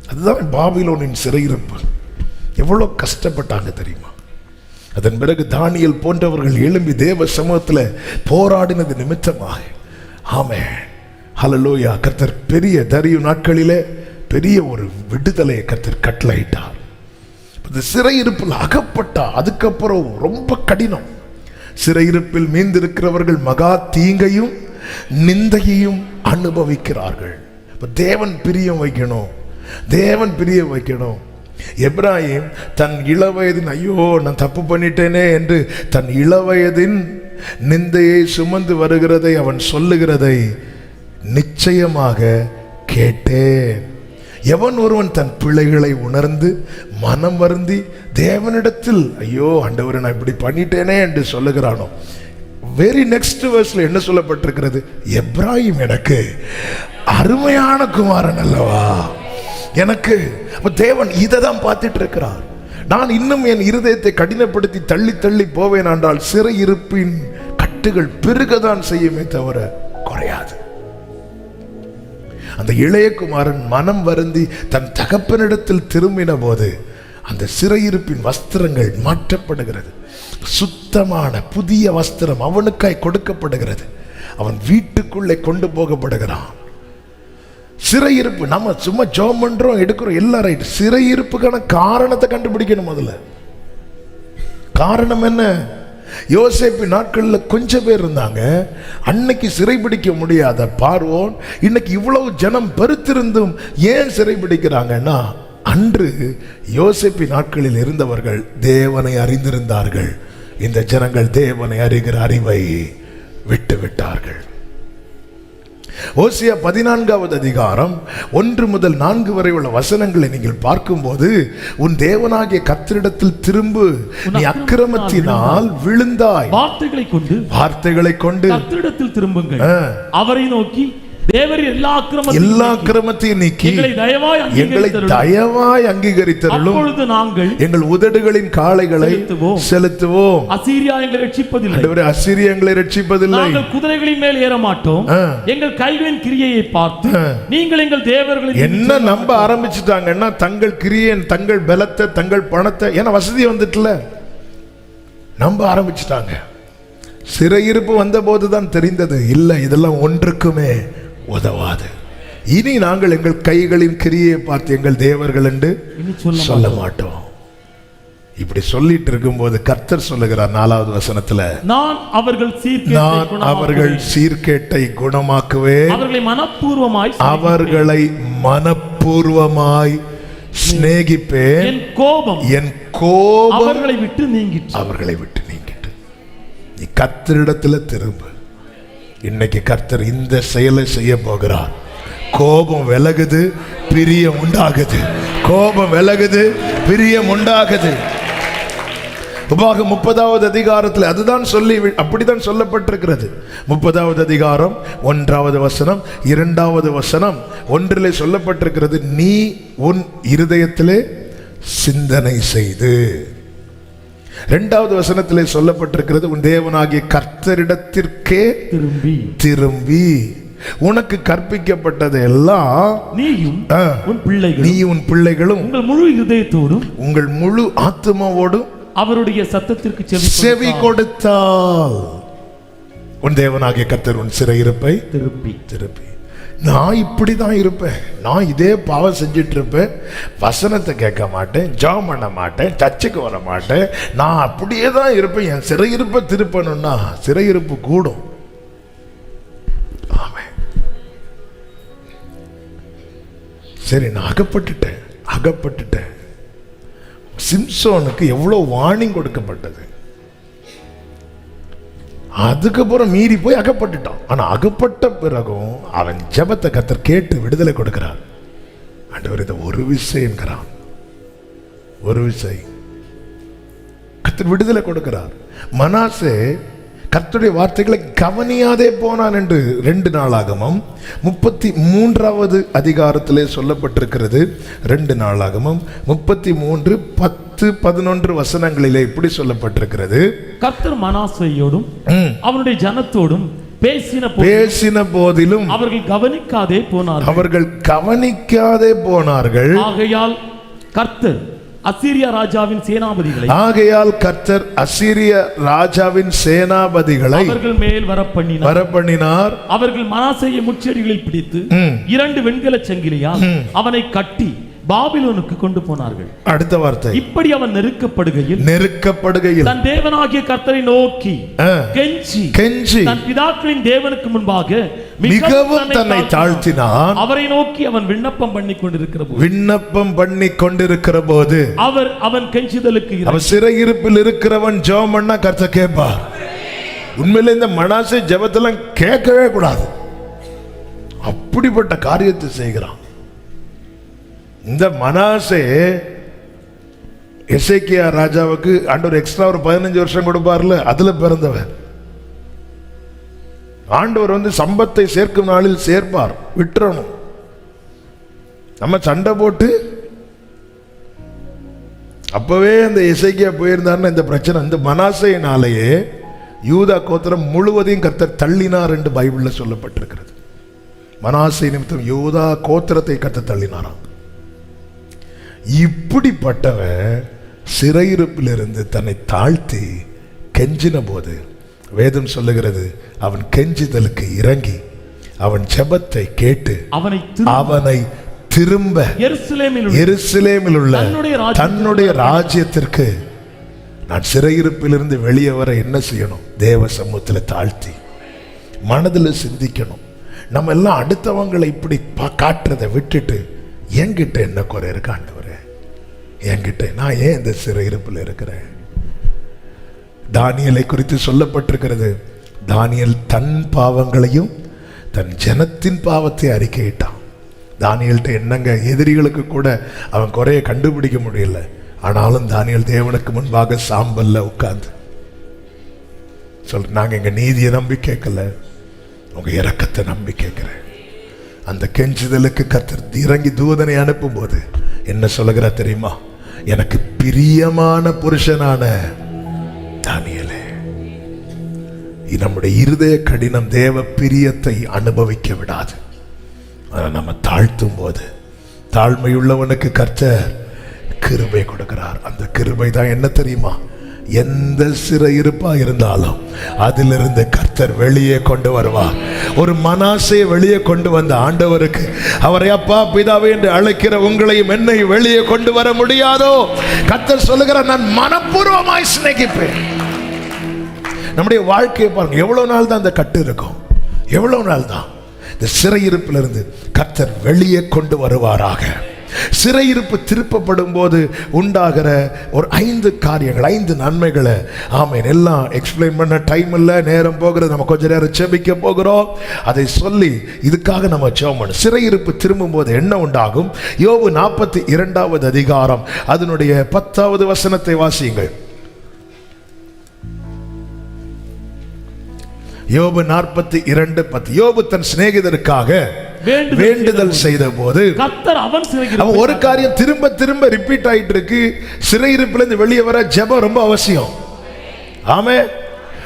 அதுதான் பாபிலோனின் சிறை இருப்பு. எவ்வளோ கஷ்டப்பட்டாங்க தெரியுமா? அதன் பிறகு தானியேல் போன்றவர்கள் எழும்பி தேவ சமூகத்தில் போராடினது நிமித்தமாக, ஆமென், ஹல்லேலூயா, கர்த்தர் பெரிய தரியு நாட்களிலே பெரிய ஒரு விடுதலையை கர்த்தர் கட்டளையிட்டார். இந்த சிறையிருப்பில் அகப்பட்டா அதுக்கப்புறம் ரொம்ப கடினம். சிறையிருப்பில் மீந்திருக்கிறவர்கள் மகா தீங்கையும் நிந்தையையும் அனுபவிக்கிறார்கள். இப்ப தேவன் பிரியம் வைக்கணும், தேவன் பிரிய வைக்கணும். எப்ராஹிம் தன் இளவயதின் ஐயோ நான் தப்பு பண்ணிட்டேனே என்று தன் இளவயதின் நிந்தையை சுமந்து வருகிறதை அவன் சொல்லுகிறதை நிச்சயமாக கேட்டேன். எவன் ஒருவன் தன் பிள்ளைகளை உணர்ந்து மனம் வருந்தி தேவனிடத்தில் ஐயோ ஆண்டவரே நான் இப்படி பண்ணிட்டேனே என்று சொல்லுகிறானோ, வெரி நெக்ஸ்ட் வெர்ஸ்ல என்ன சொல்லப்பட்டிருக்கிறது? எப்ராஹிம் எனக்கு அருமையான குமாரன் அல்லவா. எனக்கு தேவன் இதை தான் பார்த்துட்டு இருக்கிறார். நான் இன்னும் என் இருதயத்தை கடினப்படுத்தி தள்ளி தள்ளி போவேன் என்றால் சிறையிருப்பின் கட்டுகள் பெருகதான் செய்யுமே தவிர குறையாது. அந்த இளையகுமாரன் மனம் வருந்தி தன் தகப்பனிடத்தில் திரும்பின போது அந்த சிறையிருப்பின் வஸ்திரங்கள் மாற்றப்படுகிறது. சுத்தமான புதிய வஸ்திரம் அவனுக்காய் கொடுக்கப்படுகிறது. அவன் வீட்டுக்குள்ளே கொண்டு போகப்படுகிறான். சிறையிருப்பு நம்ம சும்மா ஜோம் பண்றோம் எடுக்கிறோம் எல்லாம் ரைட். சிறையிருப்புக்கான காரணத்தை கண்டுபிடிக்கணும். முதல்ல காரணம் என்ன? யோசேப்பு நாட்களில் கொஞ்சம் பேர் இருந்தாங்க. அன்னைக்கு சிறைபிடிக்க முடியாத பார்வோன் இன்னைக்கு இவ்வளவு ஜனம் பெருத்திருந்தும் ஏன் சிறைபிடிக்கிறாங்கன்னா, அன்று யோசேப்பு நாட்களில் இருந்தவர்கள் தேவனை அறிந்திருந்தார்கள். இந்த ஜனங்கள் தேவனை அறிகிற அறிவை விட்டு விட்டார்கள். ஓசியா 14வது அதிகாரம் 1 முதல் 4 வரை உள்ள வசனங்களை நீங்கள் பார்க்கும்போது, உன் தேவனாகிய கர்த்தரிடத்தில் திரும்பு, நீ அக்கிரமத்தினால் விழுந்தாய். வார்த்தைகளை கொண்டு கர்த்தரிடத்தில் திரும்புங்கள், அவரை நோக்கி தேவரீர் எல்லா அக்கிரமத்தையும் நீக்கி எங்களை தயவாய் அங்கீகரித்தருளும். அப்பொழுது நாங்கள் எங்கள் உதடுகளின் காளைகளை செலுத்துவோம். அசீரியா எங்களை ரட்சிப்பதில்லை. ஆண்டவரே, அசீரியா எங்களை ரட்சிப்பதில்லை. நாங்கள் குதிரைகளின் மேல் ஏற மாட்டோம். எங்கள் கைகளின் கிரியையை பார்த்து நீங்கள் எங்கள் தேவர்களை என்ன நம்ப ஆரம்பிச்சுட்டாங்கன்னா, தங்கள் கிரியையை, தங்கள் பலத்தை, தங்கள் பணத்தை, ஏன்னா வசதி வந்துட்டுல நம்ப ஆரம்பிச்சுட்டாங்க. சிறையிருப்பு வந்த போதுதான் தெரிந்தது, இல்லை இதெல்லாம் ஒன்றுக்குமே உதவாது. இனி நாங்கள் எங்கள் கைகளின் கிரியை பார்த்து எங்கள் தேவர்கள் என்று சொல்ல மாட்டோம். இப்படி சொல்லிட்டு இருக்கும்போது கர்த்தர் சொல்லுகிறார் 4வது வசனத்துல, நான் அவர்கள் சீர்கேட்டை குணமாக்குவேன், அவர்களை மனப்பூர்வமாய் சிநேகிப்பேன், என் கோபம் அவர்களை விட்டு நீங்கிட்டு. நீ கர்த்தரிடத்துல திரும்ப. இன்னைக்கு கர்த்தர் இந்த செயலை செய்ய போகிறார். கோபம் விலகுது, பிரியம் உண்டாகுது. கோபம் விலகுது, பிரியம் உண்டாகுது. உபாகம் 30வது அதிகாரத்தில் அதுதான் அப்படிதான் சொல்லப்பட்டிருக்கிறது. 30வது அதிகாரம் 1வது வசனம் 2வது வசனம் 1 சொல்லப்பட்டிருக்கிறது, நீ உன் இருதயத்திலே சிந்தனை செய்து. 2வது வசனத்திலே சொல்லப்பட்டிருக்கிறது, உன் தேவனாகிய கர்த்தரிடத்திற்கே திரும்பி உனக்கு கற்பிக்கப்பட்டது எல்லாம் நீயும் உன் பிள்ளைகளும் உங்கள் முழு ஆத்துமாவோடும் அவருடைய சத்தத்திற்கு செவி கொடுத்தால், உன் தேவனாகிய கர்த்தர் உன் சிறையிருப்பை திருப்பி. நான் இப்படிதான் இருப்பேன், நான் இதே பாவம் செஞ்சிட்டு இருப்பேன், வசனத்தை கேட்க மாட்டேன், ஜெபம் பண்ண மாட்டேன், சர்ச்சுக்கு வர மாட்டேன், நான் அப்படியே தான் இருப்பேன். என் சிறையிருப்பை திருப்பணும்னா சிறையிருப்பு கூடும். ஆமென். சரி, நான் அகப்பட்டுட்டேன். சிம்சோனுக்கு எவ்வளவு வார்னிங் கொடுக்கப்பட்டது. அதுக்கப்புறம் மீறி போய் அகப்பட்டுட்டான். ஆனா அகப்பட்ட பிறகும் அவன் ஜெபத்தை கர்த்தர் கேட்டு விடுதலை கொடுக்கிறார். ஆண்டவர் இதை ஒரு விஷயம்ங்கிறான், ஒரு விஷயம் கர்த்தர் விடுதலை கொடுக்கிறார். மனாசே கர்த்தருடைய வார்த்தைகளை கவனியாதே போனான் என்று 2 நாளாகமம் 33வது அதிகாரத்திலே சொல்லப்பட்டிருக்கிறது. 2 நாளாகமம் 33 10 11 வசனங்களிலே இப்படி சொல்லப்பட்டிருக்கிறது, கர்த்தர் மனாசேயோடும் அவனுடைய ஜனத்தோடும் பேசின போதிலும் அவர்கள் கவனிக்காதே போனார்கள். ஆகையால் கர்த்தர் அசீரியா ராஜாவின் சேனாபதிகளை ஆகையால் கர்த்தர் அசீரிய ராஜாவின் சேனாபதிகளை அவர்கள் மேல் வரப்பண்ணினார். அவர்கள் மனாசேயை முச்செடிகளில் பிடித்து 2 வெண்கல சங்கிலியால் அவனை கட்டி பாபிலோனுக்கு கொண்டு போனார்கள். அடுத்த வார்த்தை, இப்படி அவன் நெருக்கப்படுகையில் தன் தேவனாகிய கர்த்தரை நோக்கி கெஞ்சி தன் பிதாக்களின் தேவனுக்கு முன்பாக மிகவும் தன்னை தாழ்த்தினான். அவரை நோக்கி அவன் விண்ணப்பம் பண்ணி கொண்டிருக்கிற போது அவன் கெஞ்சுதலுக்கு அவன் சிறையிருப்பில் இருக்கிறவன் ஜெபம் பண்ணா கர்த்தர் கேட்பார். உண்மையில இந்த மனாசே ஜெபத்தெல்லாம் கேட்கவே கூடாது, அப்படிப்பட்ட காரியத்தை செய்கிறான். இந்த மனாசே எசேக்கியா ராஜாவுக்கு ஆண்டவர் எக்ஸ்ட்ரா ஒரு 15 வருஷம் கொடுப்பார்ல, அதுல பிறந்தவன். ஆண்டவர் சம்பத்தை சேர்க்கும் நாளில் சேர்ப்பார், விட்டுறணும். நம்ம சண்டை போட்டு அப்பவே அந்த எசேக்கியா போயிருந்தாருன்னு இந்த பிரச்சனை. இந்த மனாசையினாலேயே யூதா கோத்திரம் முழுவதையும் கர்த்தர் தள்ளினார் என்று பைபிள்ல சொல்லப்பட்டிருக்கிறது. மனாசை நிமித்தம் யூதா கோத்திரத்தை கர்த்தர் தள்ளினாராம். இப்படிப்பட்டவன் சிறையிருப்பிலிருந்து தன்னை தாழ்த்தி கெஞ்சின போது வேதம் சொல்லுகிறது, அவன் கெஞ்சுதலுக்கு இறங்கி அவன் ஜெபத்தை கேட்டு அவனை திரும்ப எருசலேமில் உள்ள தன்னுடைய ராஜ்யத்திற்கு நான் சிறையிருப்பிலிருந்து வெளியே வர என்ன செய்யணும்? தேவ சமூகத்தில் தாழ்த்தி மனதில் சிந்திக்கணும். நம்ம எல்லாம் அடுத்தவங்களை இப்படி காட்டுறதை விட்டுட்டு என்கிட்ட என்ன குறை இருக்கு ஆண்டவரே, என்கிட்ட நான் ஏன் இந்த சிறையிருப்பில் இருக்கிறேன்? தானியேலை குறித்து சொல்லப்பட்டிருக்கிறது, தானியேல் தன் பாவங்களையும் தன் ஜனத்தின் பாவத்தை அறிக்கையிட்டான். தானியேல்கிட்ட என்னங்க, எதிரிகளுக்கு கூட அவன் குறைய கண்டுபிடிக்க முடியல. ஆனாலும் தானியேல் தேவனுக்கு முன்பாக சாம்பல்ல உட்கார்ந்து நாங்க எங்க நீதியை நம்பி கேட்கல, உங்க இரக்கத்தை நம்பி கேட்கிறேன். அந்த கெஞ்சுதலுக்கு கர்த்தர் இறங்கி தூதனை அனுப்பும் போது என்ன சொல்லுகிறா தெரியுமா? எனக்கு பிரியமான புருஷனான தானியேலே, நம்முடைய இருதய கடினம் தேவ பிரியத்தை அனுபவிக்க விடாது. நம்ம தாழ்த்தும் போது தாழ்மையுள்ளவனுக்கு கர்த்தர் கிருபை கொடுக்கிறார். அந்த கிருபை தான் என்ன தெரியுமா? எந்த சிறையிருப்பா இருந்தாலும் அதிலிருந்து கர்த்தர் வெளியே கொண்டு வருவார். ஒரு மனாசே வெளியே கொண்டு வந்த ஆண்டவருக்கு அவரை அப்பா பிதாவே என்று அழைக்கிற உங்களையும் என்னை வெளியே கொண்டு வர முடியாதோ? கர்த்தர் சொல்லுகிறார், நான் மனப்பூர்வமாய் சிநேகிப்பேன். நம்முடைய வாழ்க்கையை பாருங்க, எவ்வளவு நாள் தான் அந்த கட்டு இருக்கும்? எவ்வளவு நாள் தான் இந்த சிறையிருப்பிலிருந்து கர்த்தர் வெளியே கொண்டு வருவாராக. சிறையிருப்பு திருப்பப்படும் போது உண்டாகிற ஒரு 5 காரியங்கள், 5 நன்மைகளை ஆமென் எல்லாம் எக்ஸ்பிளைன் பண்ண டைம் இல்லை, நேரம் போகிறது. நம்ம கொஞ்ச நேரம் ஜெபிக்க போகிறோம். அதை சொல்லி இதுக்காக நம்ம ஜெபம் பண்ணணும். சிறையிருப்பு திரும்பும் போது என்ன உண்டாகும்? யோபு 42வது அதிகாரம் அதனுடைய 10வது வசனத்தை வாசியுங்கள். யோபு 42:10. யோபு தன் சிநேகிதருக்காக வேண்டுதல் செய்த போது அவன் ஒரு காரியம் திரும்ப திரும்ப ரிப்பீட் ஆயிட்டு இருக்கு. சிறையிருப்பிலிருந்து வெளியே வர ஜெபம் ரொம்ப அவசியம். ஆமே.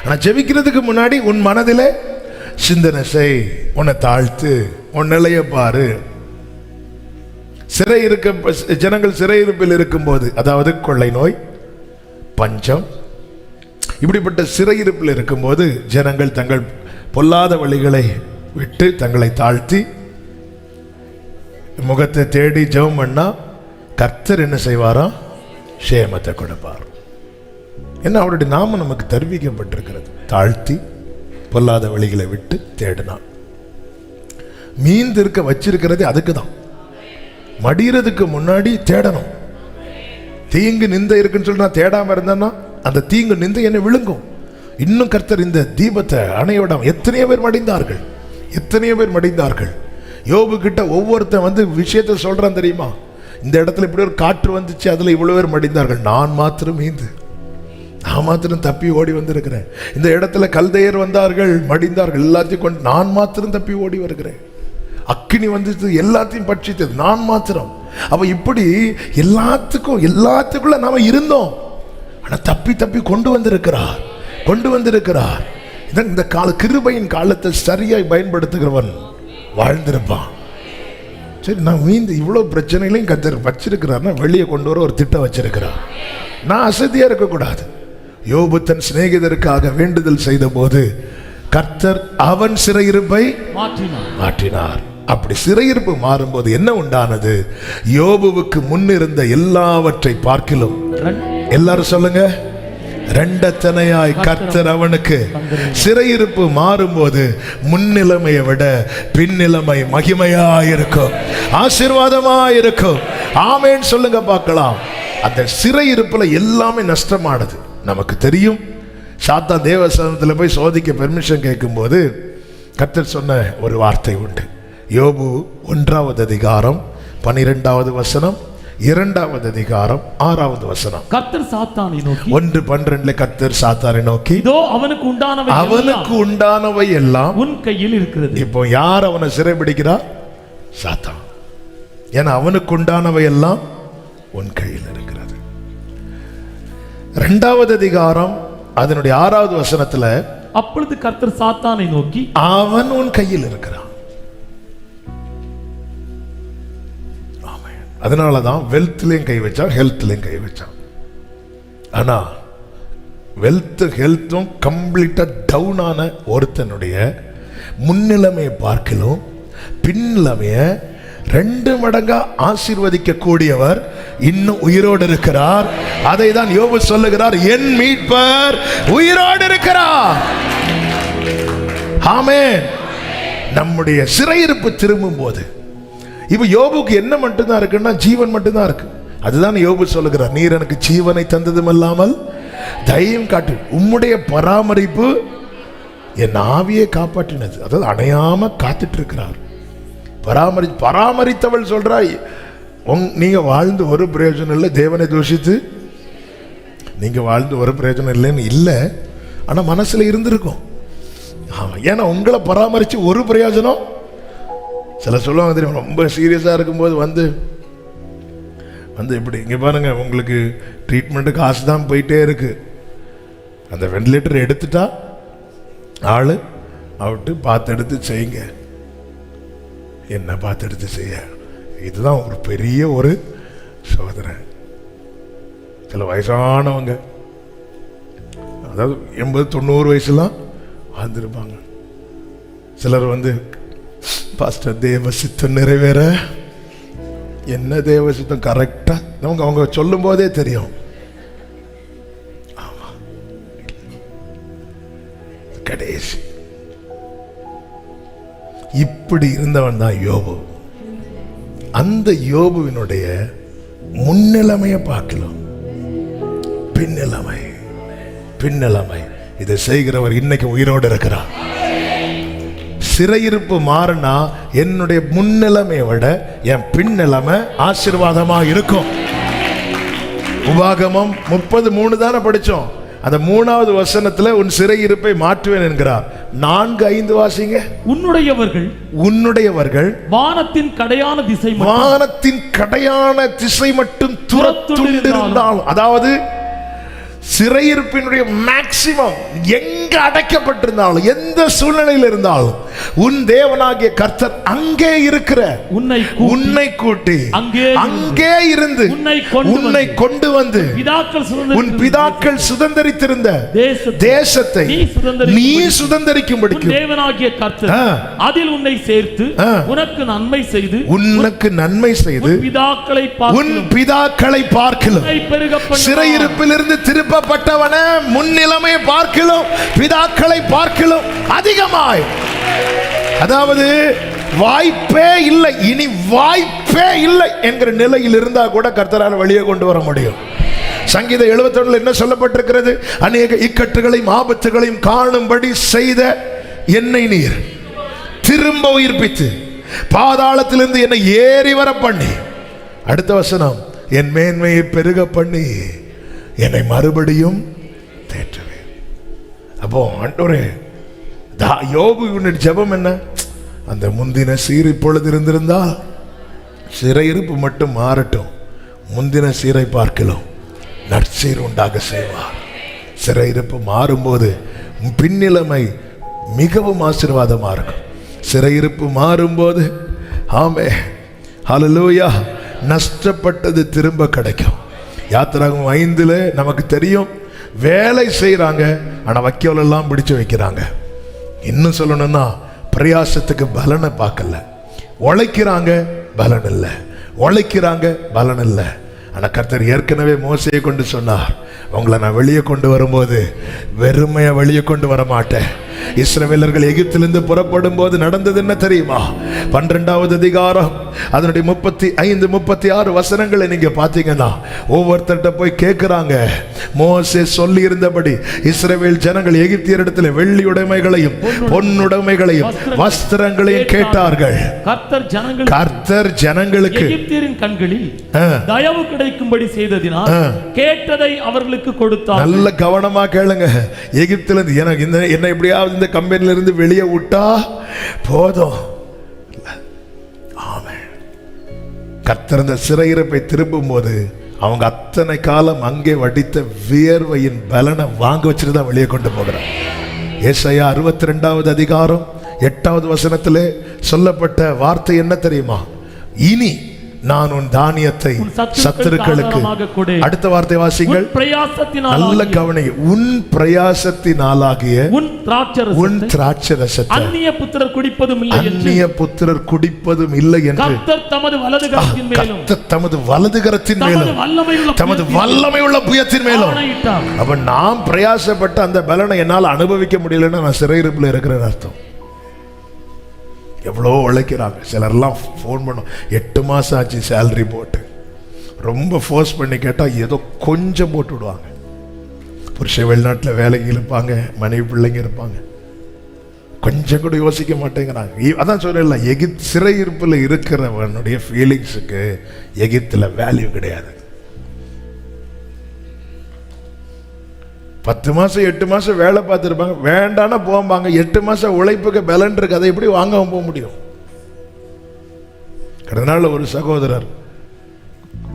ஆனா ஜெபிக்கிறதுக்கு முன்னாடி உன் மனதிலே சிந்தனை செய், உன்னை தாழ்த்து, உன் நிலைய பாரு. ஜனங்கள் சிறையிருப்பில் இருக்கும் போது, அதாவது கொள்ளை நோய், பஞ்சம், இப்படிப்பட்ட சிறையிருப்பில் இருக்கும்போது ஜனங்கள் தங்கள் பொல்லாத வழிகளை விட்டு தங்களை தாழ்த்தி முகத்தை தேடி ஜெபம் பண்ணா கர்த்தர் என்ன செய்வாரா? சேமத்தை கொடுப்பார். என்ன அவருடைய நாமம் நமக்கு தெரிவிக்கப்பட்டிருக்கிறது. தாழ்த்தி பொல்லாத வழிகளை விட்டு தேடினான். மீந்திருக்க வச்சிருக்கிறது அதுக்கு தான். மடியறதுக்கு முன்னாடி தேடணும். தீங்கு நிந்தை இருக்குன்னு சொல்லி நான் தேடாம இருந்தேன்னா அந்த தீங்கு நிந்தை என்னை விழுங்கும். இன்னும் கர்த்தர் இந்த தீபத்தை அணைய விடாம எத்தனையோ பேர் மடிந்தார்கள், எத்தனையோ பேர் மடிந்தார்கள். யோபு கிட்ட ஒவ்வொருத்தன் விஷயத்தை சொல்றான் தெரியுமா? இந்த இடத்துல இப்படி ஒரு காற்று வந்துச்சு, அதுல இவ்வளவு பேர் மடிந்தார்கள், நான் மாத்திரம் மீந்து, நான் மாத்திரம் தப்பி ஓடி வந்திருக்கிறேன். இந்த இடத்துல கல்தையர் வந்தார்கள், மடிந்தார்கள், எல்லாத்தையும் கொண்டு நான் மாத்திரம் தப்பி ஓடி வருகிறேன். அக்கினி வந்துச்சு, எல்லாத்தையும் பட்சித்தது, நான் மாத்திரம். அப்ப இப்படி எல்லாத்துக்குள்ள நாம இருந்தோம். ஆனா தப்பி தப்பி கொண்டு வந்திருக்கிறார். இந்த கால கிருபையின் காலத்தை சரியாய் பயன்படுத்துகிறவன் வாழ்ந்திருப்பான். சரி, நான் மீந்து இவ்வளோ பிரச்சனைகளையும் கத்தர் வச்சிருக்கிறாருன்னா வெளியே கொண்டு வர ஒரு திட்டம் வச்சிருக்கிறார். நான் அசதியா இருக்கக்கூடாது. யோபு தன் சிநேகிதருக்காக வேண்டுதல் செய்த போது கர்த்தர் அவன் சிறையிருப்பை மாற்றினார். அப்படி சிறையிருப்பு மாறும்போது என்ன உண்டானது? யோபுவுக்கு முன்னிருந்த எல்லாவற்றை பார்க்கிலும், எல்லாரும் சொல்லுங்க, இரண்டத்தனையாய் கர்த்தர் அவனுக்கு. சிறையிருப்பு மாறும்போது முன்னிலைமையை விட பின்னிலைமை மகிமையாயிருக்கும், ஆசீர்வாதமாயிருக்கும். ஆமேன் சொல்லுங்க பார்க்கலாம். அந்த சிறையிருப்புல எல்லாமே நஷ்டமானது நமக்கு தெரியும். சாத்தான் தேவசனத்தில் போய் சோதிக்க பெர்மிஷன் கேட்கும்போது கர்த்தர் சொன்ன ஒரு வார்த்தை உண்டு. யோபு 1வது அதிகாரம் 12வது வசனம், 2வது அதிகாரம் 6வது வசனம். கர்த்தர் சாத்தானை நோக்கி, 1:12 கர்த்தர் சாத்தானை நோக்கி, இதோ அவனுக்கு உண்டானவை எல்லாம் உன் கையில் இருக்கிறது. இப்போ யார் அவனை சிறைபிடிக்கிறா? சாத்தான். ஏன்னா அவனுக்கு உண்டானவை எல்லாம் உன் கையில் இருக்கிறது. 2வது அதிகாரம் அதனுடைய 6வது வசனத்துல, அப்பொழுது கர்த்தர் சாத்தானை நோக்கி, அவன் உன் கையில் இருக்கிறான். அதனாலதான் வெல்த்லயும் கை வச்சான், ஹெல்த்லயும் கை வச்சான். ஆனா வெல்த் ஹெல்த்தும் கம்ப்ளீட்டா டவுன் ஆன ஒருத்தனுடைய முன்னிலைமையை பார்க்கலும் பின்னிலைமைய 2 மடங்கா ஆசீர்வதிக்க கூடியவர் இன்னும் உயிரோடு இருக்கிறார். அதை தான் யோபு சொல்லுகிறார், என் மீட்பர் உயிரோடு இருக்கிறார். ஆமென். நம்முடைய சிறையிருப்பு திரும்பும் போது இப்ப யோபுக்கு என்ன மட்டும்தான் இருக்குன்னா ஜீவன் மட்டும்தான் இருக்கு. அதுதான் யோபு சொல்லுகிறார், நீர் எனக்கு ஜீவனை தந்ததும் அல்லாமல் தைரியம் காட்டு, உம்முடைய பராமரிப்பு என் ஆவியை காப்பாற்றினது. அதாவது அணையாம காத்துட்டு இருக்கிறார். பராமரித்தவள் சொல்றாய், நீங்க வாழ்ந்து ஒரு பிரயோஜனம் இல்லை, தேவனை தூஷித்து நீங்க வாழ்ந்து ஒரு பிரயோஜனம் இல்லைன்னு இல்லை, ஆனா மனசுல இருந்திருக்கும். ஆமா, ஏன்னா உங்களை பராமரிச்சு ஒரு பிரயோஜனம். சில சொல்லுவாங்க தெரியும், ரொம்ப சீரியஸா இருக்கும்போது வந்து இப்படி இங்க பாருங்க, உங்களுக்கு ட்ரீட்மெண்ட்டு காசு தான் போயிட்டே இருக்கு, அந்த வெண்டிலேட்டர் எடுத்துட்டா ஆளு அவுட்டு, பார்த்து எடுத்து செய்யுங்க. என்ன பார்த்து எடுத்து செய்ய? இதுதான் ஒரு பெரிய ஒரு சோதனை. சில வயசானவங்க, அதாவது 80-90 வயசுலாம் வாழ்ந்துருப்பாங்க. சிலர் வந்து பாஸ்டர் தேவ சித்தம் நிறைவேற, என்ன தேவ சித்தம் கரெக்டா நமக்கு அவங்க சொல்லும் போதே தெரியும். ஆமா, கடைசி இப்படி இருந்தவன் தான் யோபு. அந்த யோபுவினுடைய முன்னிலைமையை பார்க்கலாம், பின்னிலைமை இதை செய்கிறவர் இன்னைக்கு உயிரோடு இருக்கிறார். சிறையிருப்பு மாறினா என்னுடைய முன்னிலைமையை விட என் பின்னிலைமை ஆசீர்வாதமா இருக்கும். உபாகமம் 30:3 தானே படிச்சோம். அந்த 3வது வசனத்துல உன் சிறையிருப்பை மாற்றுவேன் என்கிறார். 4-5 வாசிங்க. உன்னுடையவர்கள் வானத்தின் கடையான திசை மட்டும் துரத்துண்டிருந்தாலும், அதாவது சிறையிருப்பினுடைய மேக்சிமம் எங்க அடைக்கப்பட்டிருந்தாலும், எந்த சூழ்நிலையில் இருந்தாலும் உன் தேவனாகிய கர்த்தர் அங்கே இருக்கிற உன்னை கூட்டி அங்கே இருந்து உன்னை கொண்டு வந்து உன் பிதாக்கள் சுதந்தரித்திருந்த தேசத்தை நீ சுதந்தரிக்கும்படி தேவனாகிய கர்த்தர் அதில் உன்னை சேர்த்து உனக்கு நன்மை செய்து உன் பிதாக்களை பார்க்கலாம். சிறையிருப்பிலிருந்து திருப்பப்பட்டவன முன்னிலைமை பார்க்கலாம், பிதாக்களை பார்க்கலாம் அதிகமாய். அதாவது வாய்ப்பே இல்லை, இனி வாய்ப்பே இல்லை என்கிற நிலையில் இருந்தா கூட கர்த்தரால் வெளியே கொண்டு வர முடியும். சங்கீதம் 71 என்ன சொல்லப்பட்டிருக்கிறது? அநேக இக்கட்டுகளையும் ஆபத்துகளையும் காணும்படி செய்த என்னை நீர் திரும்ப உயிர்ப்பித்து பாதாளத்திலிருந்து என்னை ஏறி வர பண்ணி, அடுத்த வசனம், என் மேன்மையை பெருக பண்ணி என்னை மறுபடியும் தேற்றுவேன். அப்போ ஆண்டவரே, யோபுவின் ஜெபம் என்ன? அந்த முந்தின சீர் இப்பொழுது இருந்திருந்தால் சிறையிருப்பு மட்டும் மாறட்டும், முந்தின சீரை பார்க்கலாம் நற்சீர் உண்டாக செய்வார். சிறையிருப்பு மாறும்போது பின்னிலைமை மிகவும் ஆசீர்வாதமா இருக்கும். சிறையிருப்பு மாறும்போது ஆமே ஹல்லேலூயா. நஷ்டப்பட்டது திரும்ப கிடைக்கும். யாத்திராகமம் 5 நமக்கு தெரியும், வேலை செய்யறாங்க ஆனா வைக்கோல் எல்லாம் பிடிச்சு வைக்கிறாங்க. இன்னும் சொல்லணும்னா பிரயாசத்துக்கு பலனை பார்க்கல. உழைக்கிறாங்க, பலன் இல்லை. உழைக்கிறாங்க, பலன் இல்லை. ஆனா கர்த்தர் ஏற்கனவே மோசையை கொண்டு சொன்னார், உங்களை நான் வெளியே கொண்டு வரும்போது வெறுமையா வெளியே கொண்டு வர மாட்டேன். இஸ்ரவேலர்கள் எகிப்திலிருந்து புறப்படும் போது நடந்தது என்ன தெரியுமா? 12வது அதிகாரம் அதனுடைய 35, 36 வசனங்களை நீங்க பாத்தீங்கன்னா, ஒவ்வொருத்தர்கிட்ட போய் கேட்கிறாங்க. மோசே சொல்லி இருந்தபடி இஸ்ரவேல் ஜனங்கள் எகிப்தியரிடத்தில் வெள்ளி உடைமைகளையும் பொன்னுடைமைகளையும் வஸ்திரங்களையும் கேட்டார்கள். கர்த்தர் ஜனங்களுக்கு எகிப்தியரின் கண்களில் தயவு கிடைக்கும்படி செய்ததினால் கேட்டதை அவர்களுக்கு கொடுத்தார். நல்ல கவனமா கேளுங்க. எகிப்திலிருந்து எனக்கு என்ன எப்படியாவது இந்த கம்பெனில இருந்து வெளியே விட்டா போதும். ஆமென். கர்த்தர் இந்த சிறையிருப்பை திரும்பும் போது அவங்க அத்தனை காலம் அங்கே வடித்த வியர்வையின் பலனை வாங்க வச்சுட்டு தான் வெளியே கொண்டு போகிறார். ஏசாயா 62வது அதிகாரம் 8வது வசனத்திலே சொல்லப்பட்ட வார்த்தை என்ன தெரியுமா? இனி நான் உன் தானியத்தை சத்துருக்களுக்கு, அடுத்த வார்த்தை வாசிங்கள், நல்ல கவனி, உன் பிரயாசத்தினாலாகிய உன் திராட்சரசத்தை அந்நிய புத்திரர் குடிப்பதும் இல்லை என்று கர்த்தர் தமது வலதுகரத்தின் மேலும் தமது வல்லமையுள்ள புயத்தின் மேலும். அவன் நாம் பிரயாசப்பட்ட அந்த பலனை என்னால் அனுபவிக்க முடியலன்னா நான் சிறையிருப்பில் இருக்கிறேன் அர்த்தம். எவ்வளோ உழைக்கிறாங்க. சிலர்லாம் ஃபோன் பண்ணோம், 8 மாதம் ஆச்சு சேலரி போட்டு. ரொம்ப ஃபோர்ஸ் பண்ணி கேட்டால் ஏதோ கொஞ்சம் போட்டு விடுவாங்க. புருஷன் வெளிநாட்டில் வேலைக்கு இருப்பாங்க, மனைவி பிள்ளைங்க இருப்பாங்க, கொஞ்சம் கூட யோசிக்க மாட்டேங்கிறாங்க. அதான் சொல்லல, சிறையிருப்பில் இருக்கிறவனுடைய ஃபீலிங்ஸுக்கு எகிப்தில் வேல்யூ கிடையாது. 10 மாதம் 8 மாதம் வேலை பார்த்துருப்பாங்க, வேண்டானா போவாங்க. 8 மாதம் உழைப்புக்கு பலன் இருக்கு, அதை எப்படி வாங்காம போக முடியும்? கடந்த நாள் ஒரு சகோதரர்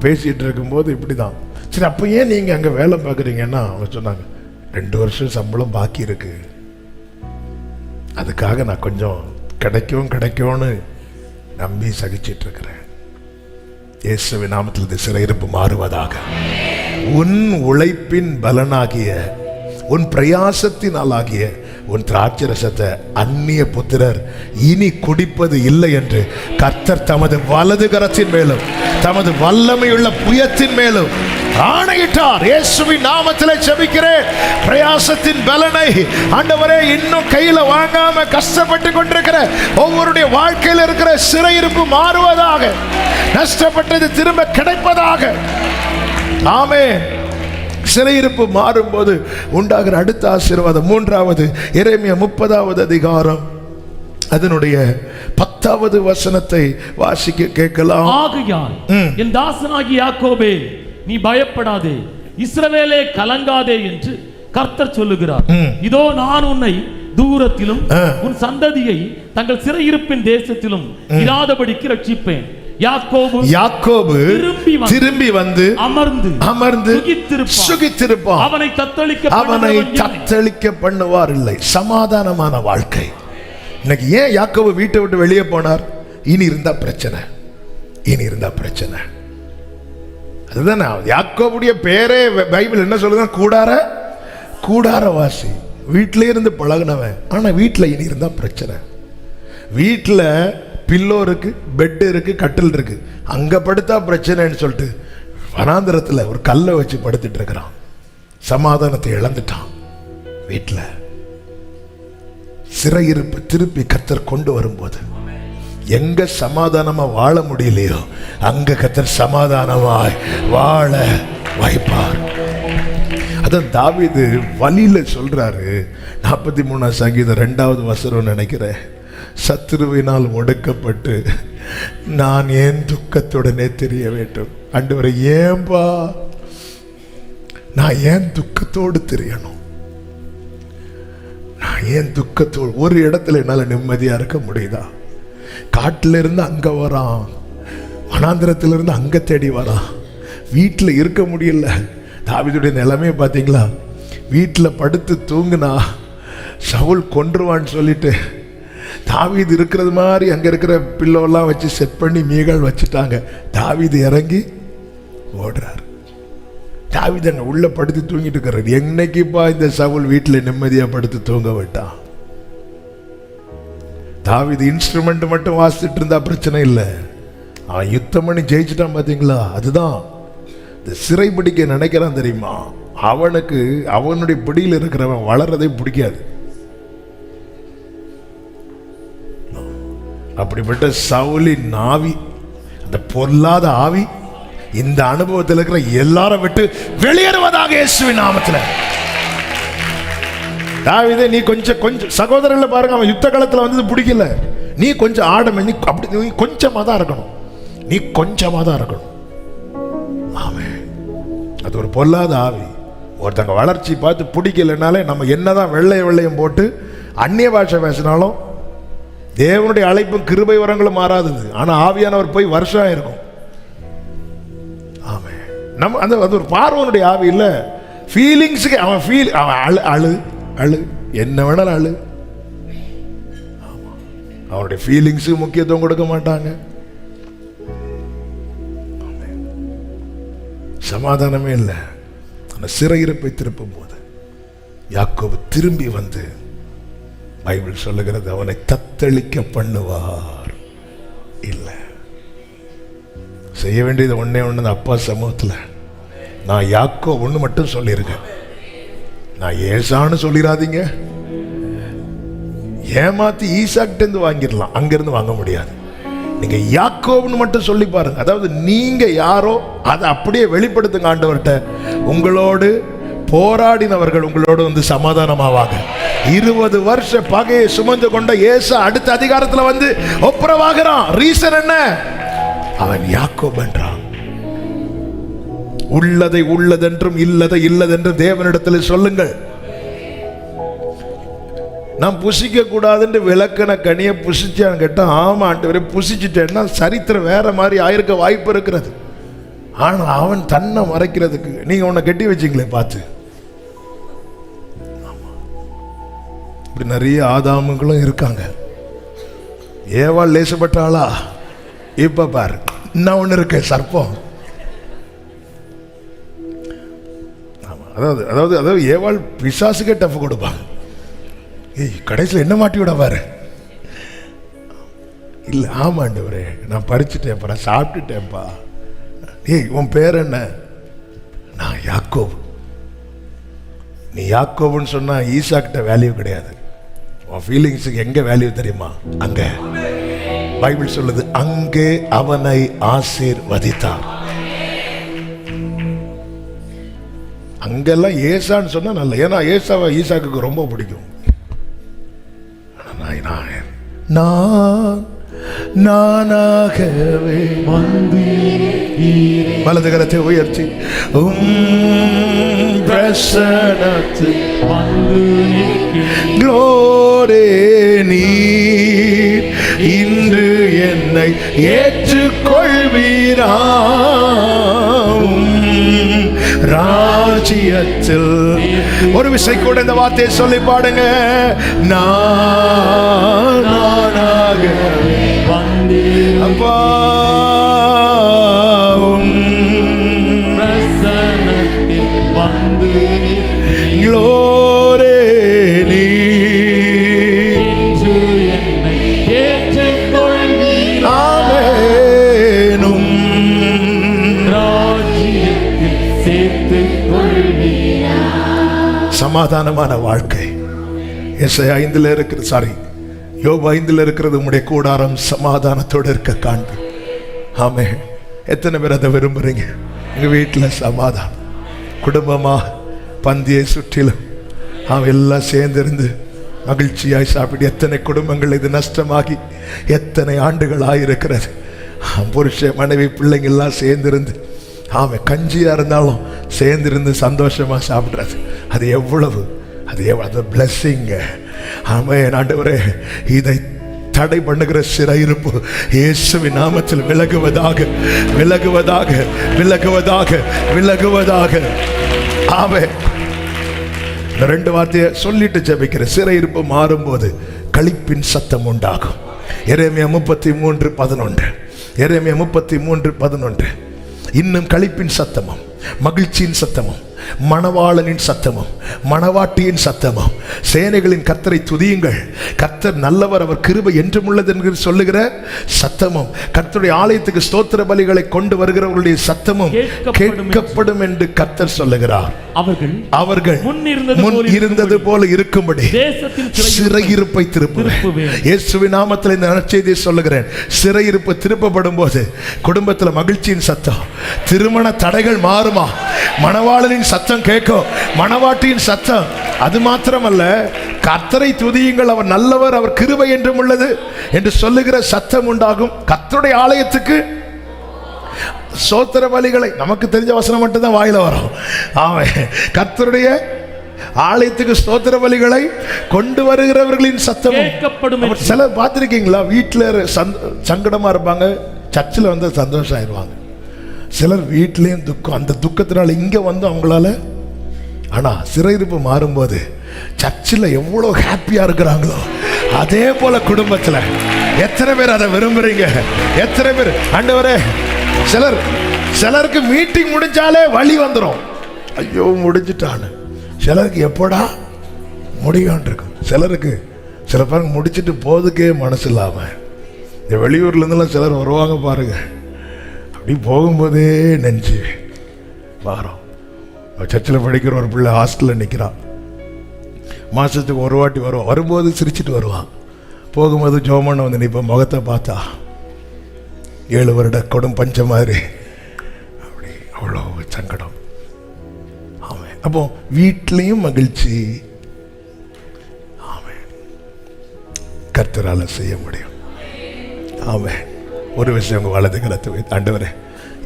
பேசிட்டு இருக்கும்போது இப்படிதான், சரி அப்போ ஏன் நீங்க அங்க வேலை பார்க்குறீங்கன்னா அவங்க சொன்னாங்க, 2 வருஷம் சம்பளம் பாக்கி இருக்கு, அதுக்காக நான் கொஞ்சம் கிடைக்கும்னு நம்பி சகிச்சிட்டு இருக்கிறேன். இயேசுவின் நாமத்தில் இந்த சிறையிருப்பு மாறுவதாக. உன் உழைப்பின் பலனாகிய உன் பிரயாசத்தினாலாகிய உன் திராட்சரசத்தை அந்நிய புத்திரர் இனி குடிப்பது இல்லை என்று கர்த்தர் தமது வலது கரத்தின் மேலும் தமது வல்லமையுள்ள புயத்தின் மேலும் ஆணையிட்டார். இயேசுவின் நாமத்திலே ஜெபிக்கிறேன். பிரயாசத்தின் பலனை ஆண்டவரே இன்னும் கையில வாங்காம கஷ்டப்பட்டு கொண்டிருக்கிற ஒவ்வொருடைய வாழ்க்கையில் இருக்கிற சிறையிருப்பு மாறுவதாக, நஷ்டப்பட்டது திரும்ப கிடைப்பதாக. ஆமென். சிறையிருப்பு மாறும்போது உண்டாகிற அடுத்த ஆசீர்வாதம் 3வது எரேமியா 30வது அதிகாரம் அதனுடைய 10வது வசனத்தை வாசிக்க கேட்கலாம். ஆகையால் என் தாசனாகிய யாக்கோபே நீ பயப்படாதே, இஸ்ரவேலே கலங்காதே என்று கர்த்தர் சொல்லுகிறார். இதோ நான் உன்னை தூரத்திலும் உன் சந்ததியை தங்கள் சிறையிருப்பின் தேசத்திலும் இராதபடிக்கு ரட்சிப்பேன். யாக்கோபு திரும்பி வந்து அமர்ந்து சுகித்திருப்பான். அவனை தத்தளிக்க பண்ணுவார் இல்லை. சமாதானமான வாழ்க்கை. இன்னைக்கு ஏன் யாக்கோபு வீட்டை விட்டு வெளியே போனார்? இனி இருந்தா பிரச்சனை. அதுதான் யாக்கோபுடைய பேரே பைபிள் என்ன சொல்லுது? கூடாரவாசி. வீட்டிலே இருந்து பழகினவன், ஆனா வீட்டில் இனி இருந்தா பிரச்சனை. வீட்டில் பில்லோ இருக்கு, பெட் இருக்கு, கட்டில் இருக்கு, அங்க படுத்தா பிரச்சனைன்னு சொல்லிட்டு வனாந்திரத்துல ஒரு கல்லை வச்சு படுத்துட்டு இருக்கிறான். சமாதானத்தை இழந்துட்டான். வீட்டில் சிறையிருப்பு திருப்பி கர்த்தர் கொண்டு வரும்போது எங்க சமாதானமா வாழ முடியலையோ அங்க கர்த்தர் சமாதானமாய் வாழ வைப்பார். அதான் தாவீது வழியில சொல்றாரு, 43 சங்கீதம் 2வது வசனம் நினைக்கிறேன், சத்துருவினால் ஒடுக்கப்பட்டு நான் ஏன் துக்கத்துடனே தெரிய வேண்டும்? ஆண்டவரே ஏன்பா நான் ஏன் துக்கத்தோடு தெரியணும்? நான் ஏன் துக்கத்தோடு? ஒரு இடத்துல என்னால நிம்மதியா இருக்க முடியுதா? காட்டில இருந்து அங்க வரான், வனாந்திரத்திலிருந்து அங்க தேடி வரான், வீட்டில் இருக்க முடியல. தாவீதுடைய நிலைமையை பார்த்தீங்களா? வீட்டில் படுத்து தூங்குனா சவுல் கொன்றுவான்னு சொல்லிட்டு தாவீது இருக்கிறது மாதிரி அங்க இருக்கிற பில்லோலாம் வச்சு செட் பண்ணி மீகால் வச்சுட்டாங்க. தாவீது இறங்கி ஓடுறாரு. தாவீது அங்க உள்ள படுத்து தூங்கிட்டு இருக்கிறார். என்னைக்குப்பா இந்த சவுல் வீட்டுல நிம்மதியா படுத்து தூங்க விட்டான்? தாவீது இன்ஸ்ட்ருமெண்ட் மட்டும் வாசிச்சுட்டு இருந்தா பிரச்சனை இல்லை, அவன் யுத்தம் பண்ணி ஜெயிச்சுட்டான். பாத்தீங்களா? அதுதான் இந்த சிறை பிடிக்க நினைக்கிறான் தெரியுமா? அவனுக்கு அவனுடைய பிடியில் இருக்கிறவன் வளர்றதே பிடிக்காது. அப்படிப்பட்ட சவுலின் ஆவி, அந்த பொல்லாத ஆவி இந்த அனுபவத்தில் இருக்கிற எல்லாரும் விட்டு வெளியேறுவதாக இயேசுவின் நாமத்தில். தாவீதே, நீ கொஞ்சம் சகோதரர்களை பாருங்க, அவன் யுத்த காலத்தில் வந்தது பிடிக்கல. நீ கொஞ்சம் ஆடமே, நீ அப்படி நீ கொஞ்சமாக தான் இருக்கணும், நீ கொஞ்சமாக தான் இருக்கணும். ஆமே, அது ஒரு பொல்லாத ஆவி. ஒருத்தங்க வளர்ச்சி பார்த்து பிடிக்கலனாலே நம்ம என்னதான் வெள்ளையும் போட்டு அந்நிய பாஷை பேசினாலும் தேவனுடைய அழைப்பும் கிருபை வரங்களும் மாறாதது. ஆனா ஆவியானவர் போய் வருஷம் இருக்கும். ஆமே, நம்ம அந்த அது ஒரு பார்வனுடைய ஆவி இல்லை, ஃபீலிங்ஸுக்கு அவன் அவன் அழு அழு என்ன வேணாலும் அழு. அவனுடைய ஃபீலிங்ஸுக்கு முக்கியத்துவம் கொடுக்க மாட்டாங்க. சமாதானமே இல்லை. அந்த சிறையிருப்பை திருப்பும் போது யாக்கோபு திரும்பி வந்து பைபிள் சொல்லுகிறது அவனை தத்தளிக்க பண்ணுவார் இல்லை. செய்ய வேண்டியது ஒன்னே ஒன்று, அப்பா சமூகத்தில் நான் யாக்கோபுன்னு மட்டும் சொல்லியிருக்கேன். நான் ஏசான்னு சொல்லிடாதீங்க. ஏமாத்தி ஈசாக்கிட்டேருந்து வாங்கிடலாம், அங்கிருந்து வாங்க முடியாது. நீங்க யாக்கோபுன்னு மட்டும் சொல்லி பாருங்க. அதாவது நீங்க யாரோ அதை அப்படியே வெளிப்படுத்துங்க ஆண்டவர்கிட்ட. உங்களோடு போராடினவர்கள் உங்களோடு வந்து சமாதானமாவாங்க. 20 வருஷ பகையை சுமந்து கொண்ட ஏசா அடுத்த அதிகாரத்தில் வந்து ஒப்புரவாகிறான். ரீசன் என்ன? அவன் யாக்கோபு என்றான். உள்ளதை உள்ளதென்றும் இல்லதை இல்லதென்றும் தேவனிடத்தில் சொல்லுங்கள். நான் புசிக்க கூடாதுன்னு விளக்கண கனியை புசிச்சான்னு கேட்டா, ஆமா ஆண்டவரே புசிச்சுட்டேன்னா சரித்திரம் வேற மாதிரி ஆயிருக்க வாய்ப்பு இருக்கிறது. ஆனா அவன் தன்னை மறைக்கிறதுக்கு நீங்க உன்னை கட்டி வச்சிங்களே பார்த்து. இப்படி நிறைய ஆதாமுங்களும் இருக்காங்க. ஏவாள் லேசப்பட்டாளா? இப்ப பாரு, நான் ஒண்ணு இருக்க சர்ப்பம். அதாவது அதாவது அதாவது ஏவாள் பிசாசுக்கே டஃப் கொடுப்பாங்க. ஏய், கடைசியில் என்ன மாட்டி விட பாரு. இல்லை, ஆமாண்டவரே நான் பறிச்சுட்டேன்ப்பா, நான் சாப்பிட்டுட்டேன்ப்பா. ஏய், உன் பேர் என்ன? நான் யாக்கோபு. நீ யாக்கோபுன்னு சொன்னா ஈசாக்கிட்ட வேல்யூ கிடையாது. உன் ஃபீலிங்ஸுக்கு எங்க வேல்யூ தெரியுமா? அங்க பைபிள் சொல்லுது, அங்கே அவனை ஆசீர்வதித்தார். அங்கெல்லாம் ஏசான்னு சொன்னா நல்ல, ஏன்னா ஏசாவை ஈசாக்கு ரொம்ப பிடிக்கும். நானாகவே வலது கரத்தை உயர்த்தி பிரசனத்தில் க்ளோரே நீர் இன்று என்னை ஏற்றுக்கொள்வீரா ராஜ்யத்தில். ஒரு விசை கூட இந்த வார்த்தையை சொல்லி பாடுங்க. நானாக அப்பா க்ளோரே சமாதானமான வாழ்க்கை. எஸ்ஐ 5 இருக்கிற யோபு 5 இருக்கிறது, உங்களுடைய கூடாரம் சமாதானத்தோடு இருக்க காண்பு. ஆமே, எத்தனை பேர் அதை விரும்புறீங்க? எங்க வீட்டில் சமாதானம், குடும்பமா பந்தியை சுற்றிலும் அவன் எல்லாம் சேர்ந்திருந்து மகிழ்ச்சியாய் சாப்பிட்டு. எத்தனை குடும்பங்கள் இது நஷ்டமாகி எத்தனை ஆண்டுகள் ஆயிருக்கிறது. புருஷ மனைவி பிள்ளைங்கள்லாம் சேர்ந்திருந்து ஆமை கஞ்சியா இருந்தாலும் சேர்ந்திருந்து சந்தோஷமா சாப்பிடுறது. அது எவ்வளவு பிளஸ்ஸிங்க. ஆமே ஆண்டவரே, இதை தடை பண்ணுகிற சிறையிருப்பு இயேசுவின் நாமத்தில் விலகுவதாக விலகுவதாக விலகுவதாக விலகுவதாக. ஆமே, இந்த 2 வார்த்தையை சொல்லிட்டு ஜெபிக்கிற. சிறையிருப்பு மாறும்போது களிப்பின் சத்தம் உண்டாகும். எரேமியா 33:11. எரேமியா 33:11. இன்னும் களிப்பின் சத்தமும் மகிழ்ச்சியின் சத்தமும் மணவாளனின் சத்தமும் மணவாட்டியின் சத்தமும் சேனைகளின் கர்த்தரை துதியுங்கள், கர்த்தர் நல்லவர், அவர் கிருபை என்றும் உள்ளது என்று சொல்லுகிற சத்தமும் கர்த்தருடைய ஆலயத்துக்கு ஸ்தோத்திர பலிகளை கொண்டு வருகிறவர்களுடைய சத்தமும் கேட்கப்படும் என்று கர்த்தர் சொல்லுகிறார். அவர்கள் முன் இருந்தது போல இருக்கும்படி சிறையிருப்பை திருப்புவேன். இயேசுவின் நாமத்தில் இந்த நற்செய்தியை சொல்லுகிறேன். சிறையிருப்பு திருப்பப்படும் போது குடும்பத்தில் மகிழ்ச்சியின் சத்தம், திருமண தடைகள் மாறுமா, மணவாளனின் சத்தம் கேட்கும், மணவாட்டியின் சத்தம். அது மாத்திரமல்ல, கர்த்தரை துதியுங்கள், அவர் நல்லவர், அவர் கிருபை என்றும் உள்ளது என்று சொல்லுகிற சத்தம் உண்டாகும். கர்த்தருடைய ஆலயத்துக்கு ஸ்தோத்திர பலிகளை, நமக்கு தெரிஞ்ச வசனம் மட்டும் தான் வாயில வரும். ஆமென். கர்த்தருடைய ஆலயத்துக்கு ஸ்தோத்திர பலிகளை கொண்டு வருகிறவர்களின் சத்தம் கேட்கப்படும். சிலர் பார்த்திருக்கீங்களா, வீட்டில் சங்கடமா இருப்பாங்க, சர்ச்சில் வந்து சந்தோஷம் ஆயிடுவாங்க. சிலர் வீட்லேயும் துக்கம், அந்த துக்கத்தினால இங்கே வந்து அவங்களால. ஆனால் சிறையிருப்பு மாறும்போது சர்ச்சில் எவ்வளோ ஹாப்பியாக இருக்கிறாங்களோ அதே போல குடும்பத்தில் எத்தனை பேர் அதை விரும்புறீங்க? எத்தனை பேர் ஆண்டவரே? சிலருக்கு மீட்டிங் முடிஞ்சாலே வலி வந்துடும், ஐயோ முடிஞ்சிட்டான்னு. சிலருக்கு எப்படா முடியான் இருக்கும். சிலருக்கு சில பேருக்கு முடிச்சுட்டு போதுக்கே மனசு இல்லாமல், இந்த வெளியூர்லேருந்துலாம் சிலர் வருவாங்க பாருங்க, அப்படி போகும்போதே நெஞ்சு வாரம். சர்ச்சில் படிக்கிற ஒரு பிள்ளை ஹாஸ்டலில் நிற்கிறான், மாதத்துக்கு ஒரு வாட்டி வருவான். வரும்போது சிரிச்சிட்டு வருவான், போகும்போது ஜோமண்ண வந்து நிற்ப முகத்தை பார்த்தா 7 வருட கொடும் பஞ்ச மாதிரி, அப்படி அவ்வளோ சங்கடம். ஆமாம். அப்போ வீட்லேயும் மகிழ்ச்சி. ஆமாம், கர்த்தரால் செய்ய முடியும். ஆமாம். ஒரு விஷயம், உங்கள் வலது கரத்தை வைத்து, ஆண்டவரே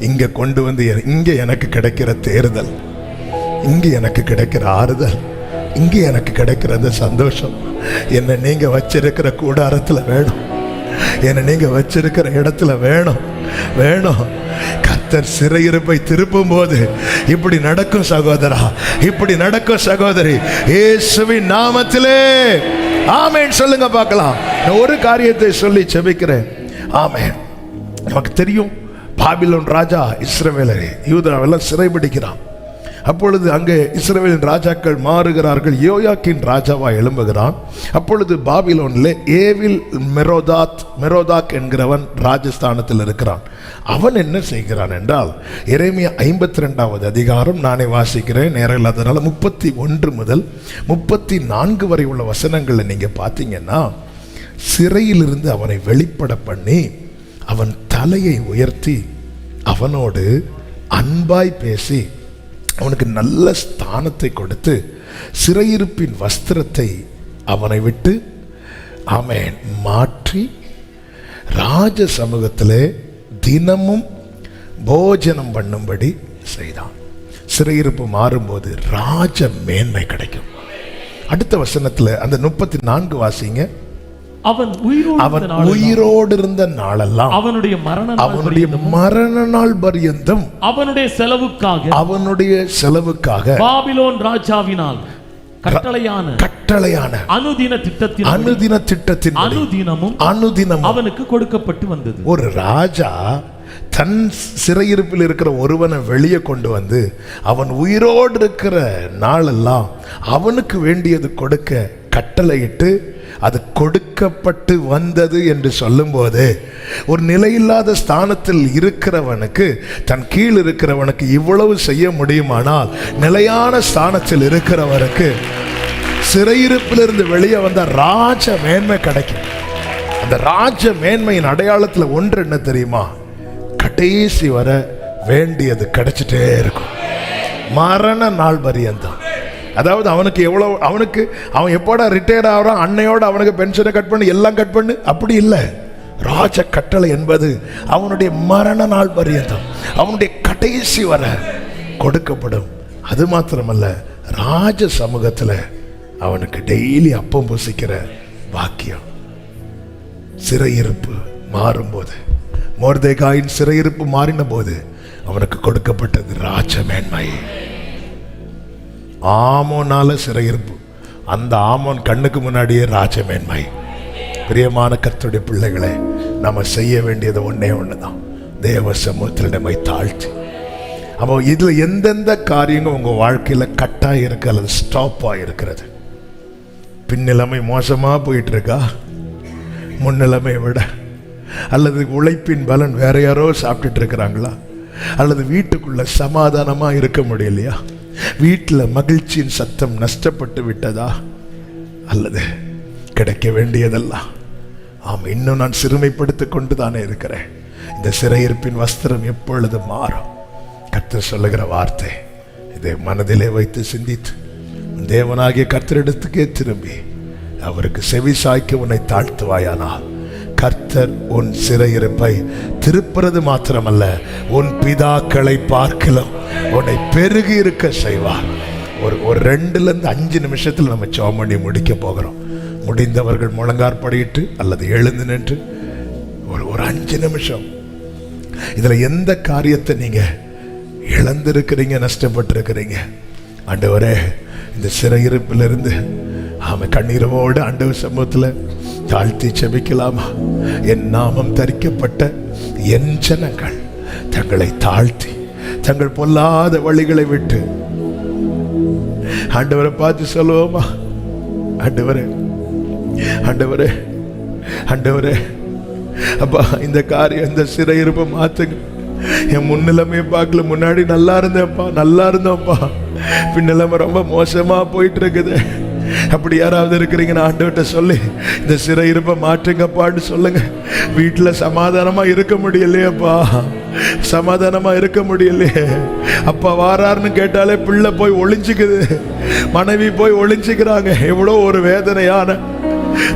இங்கே கொண்டு வந்து இங்கே எனக்கு கிடைக்கிற தேர்தல், இங்கே எனக்கு கிடைக்கிற ஆறுதல், இங்கே எனக்கு கிடைக்கிற அந்த சந்தோஷம் என்னை நீங்கள் வச்சிருக்கிற கூடாரத்தில் வேணும், என்னை நீங்கள் வச்சிருக்கிற இடத்துல வேணும். கர்த்தர் சிறையிருப்பை திருப்பும் போது இப்படி நடக்கும் சகோதரா, இப்படி நடக்கும் சகோதரி, இயேசுவின் நாமத்திலே ஆமென் சொல்லுங்க பார்க்கலாம். நான் ஒரு காரியத்தை சொல்லி செபிக்கிறேன். ஆமென். நமக்கு தெரியும், பாபிலோன் ராஜா இஸ்ரவேலரை யூதாவெல்லாம் சிறைபிடிக்கிறான். அப்பொழுது அங்கே இஸ்ரவேலின் ராஜாக்கள் மாறுகிறார்கள். யோயாக்கின் ராஜாவாக எழும்புகிறான். அப்பொழுது பாபிலோனிலே ஏவில் மெரோதாக் என்கிறவன் ராஜஸ்தானத்தில் இருக்கிறான். அவன் என்ன செய்கிறான் என்றால், எரேமியா 52வது அதிகாரம் நானே வாசிக்கிறேன், நேரம் இல்லாதனால 31 முதல் 34 வரை உள்ள வசனங்களை நீங்க பார்த்தீங்கன்னா, சிறையிலிருந்து அவனை வெளிப்பட பண்ணி அவன் தலையை உயர்த்தி அவனோடு அன்பாய் பேசி அவனுக்கு நல்ல ஸ்தானத்தை கொடுத்து சிறையிருப்பின் வஸ்திரத்தை அவனை விட்டு ஆமென் மாற்றி ராஜ சமூகத்திலே தினமும் போஜனம் பண்ணும்படி செய்தான். சிறையிருப்பு மாறும்போது ராஜ மேன்மை கிடைக்கும். அடுத்த வசனத்தில் அந்த 34 வாசிங்க. அவன் உயிரோடு இருந்த நாளெல்லாம் அவனுடைய மரண நாள் பரியந்தம் அவனுடைய செலவுக்காக பாபிலோன் ராஜாவினால் கட்டளையான அனுதின திட்டத்தின் அனுதினமும் அவனுக்கு கொடுக்கப்பட்டு வந்தது. ஒரு ராஜா தன் சிறையிருப்பில் இருக்கிற ஒருவனை வெளியே கொண்டு வந்து அவன் உயிரோடு இருக்கிற நாளெல்லாம் அவனுக்கு வேண்டியது கொடுக்க கட்டளையிட்டு அது கொடுக்கப்பட்டு வந்தது என்று சொல்லும்போது, ஒரு நிலையில்லாத ஸ்தானத்தில் இருக்கிறவனுக்கு தன் கீழ் இருக்கிறவனுக்கு இவ்வளவு செய்ய முடியுமானால், நிலையான ஸ்தானத்தில் இருக்கிறவனுக்கு சிறையிருப்பிலிருந்து வெளியே வந்த ராஜ மேன்மை கிடைக்கும். அந்த ராஜ மேன்மையின் அடையாளத்தில் ஒன்று என்ன தெரியுமா? கடைசி வர வேண்டியது கிடைச்சிட்டே இருக்கும், மரண நாள் பரியந்தம். அதாவது அவனுக்கு எவ்வளவு, அவன் எப்போடா ரிட்டையர்ட் ஆகிறான், அன்னையோட அவனுக்கு பென்ஷனை கட் பண்ணு, எல்லாம் கட் பண்ணு, அப்படி இல்லை. ராஜ கட்டளை என்பது அவனுடைய மரண நாள் பரியந்தம், அவனுடைய கடைசி வர கொடுக்கப்படும். அது மாத்திரமல்ல, ராஜ சமூகத்தில் அவனுக்கு டெய்லி அப்பம் புசிக்கிற பாக்கியம். சிறையிருப்பு மாறும்போது, மொர்தெகாயின் சிறையிருப்பு மாறின போது அவனுக்கு கொடுக்கப்பட்டது ராஜ மேன்மை. ஆமோனால சிறையிருப்பு, அந்த ஆமோன் கண்ணுக்கு முன்னாடியே ராஜ மேன்மை. பிரியமான கர்த்தருடைய பிள்ளைகளே, நம்ம செய்ய வேண்டியது ஒன்னே ஒண்ணுதான், தேவ சமூகத்தில் நம்மை தாழ்த்தி. அப்போ இதுல எந்தெந்த காரியங்கள் உங்க வாழ்க்கையில கட்டாக இருக்கு அல்லது ஸ்டாப் ஆகிருக்கிறது? பின்னிலைமை மோசமா போயிட்டு இருக்கா முன்னிலைமை விட? அல்லது உழைப்பின் பலன் வேற யாரோ சாப்பிட்டுட்டு இருக்கிறாங்களா? அல்லது வீட்டுக்குள்ள சமாதானமா இருக்க முடியலையா? வீட்டில் மகிழ்ச்சியின் சத்தம் நஷ்டப்பட்டு விட்டதா? அல்லது கிடைக்க வேண்டியதெல்லாம் இன்னும் நான் சிறுமைப்படுத்தி கொண்டு தானே இருக்கிறேன். இந்த சிறையிருப்பின் வஸ்திரம் எப்பொழுது மாறும்? கர்த்தர் சொல்லுகிற வார்த்தை இதை மனதிலே வைத்து சிந்தித்து தேவனாகிய கர்த்தரிடத்துக்கே திரும்பி அவருக்கு செவி சாய்க்க உன்னை தாழ்த்துவாயானால் கர்த்தர் உன் சிறையிருப்பை திருப்புறது மாத்திரமல்ல, உன் பிதாக்களை பார்க்கலாம் உன்னை பெருகி இருக்க செய்வார். ஒரு 2-5 நிமிஷத்தில் நம்ம ஜெபம் பண்ணி முடிக்க போகிறோம். முடிந்தவர்கள் முழங்காற்படியிட்டு அல்லது எழுந்து நின்று ஒரு 5 நிமிஷம் இதுல எந்த காரியத்தை நீங்க இழந்திருக்கிறீங்க, நஷ்டப்பட்டிருக்கிறீங்க, ஆண்டவரே இந்த சிறையிருப்பிலிருந்து கண்ணீரோடு ஆண்டவர் சமூகத்தில் தாழ்த்தி செபிக்கலாமா? என் நாமம் தரிக்கப்பட்ட என் ஜனங்கள் தங்களை தாழ்த்தி தங்கள் பொல்லாத வழிகளை விட்டு ஆண்டவரை பார்த்து சொல்லுவோமா? ஆண்டவரே, ஆண்டவரே, ஆண்டவரே, அப்பா இந்த காரியம், இந்த சிறையிருப்பை மாத்துங்க. என் முன்னிலைமையை பார்க்கல, முன்னாடி நல்லா இருந்தேன்ப்பா, நல்லா இருந்தோம்ப்பா, பின்னிலைமை ரொம்ப மோசமா போயிட்டு இருக்குது. அப்படி யாராவது இருக்கிறீங்கன்னா ஆண்டவர்கிட்ட சொல்லி இந்த சிறையிருப்பை மாற்றுங்கப்பான்னு சொல்லுங்க. வீட்டில் சமாதானமா இருக்க முடியலையேப்பா, சமாதானமா இருக்க முடியலையே. அப்பா வாராருன்னு கேட்டாலே பிள்ளை போய் ஒளிஞ்சுக்குது, மனைவி போய் ஒளிஞ்சுக்கிறாங்க. எவ்வளோ ஒரு வேதனையான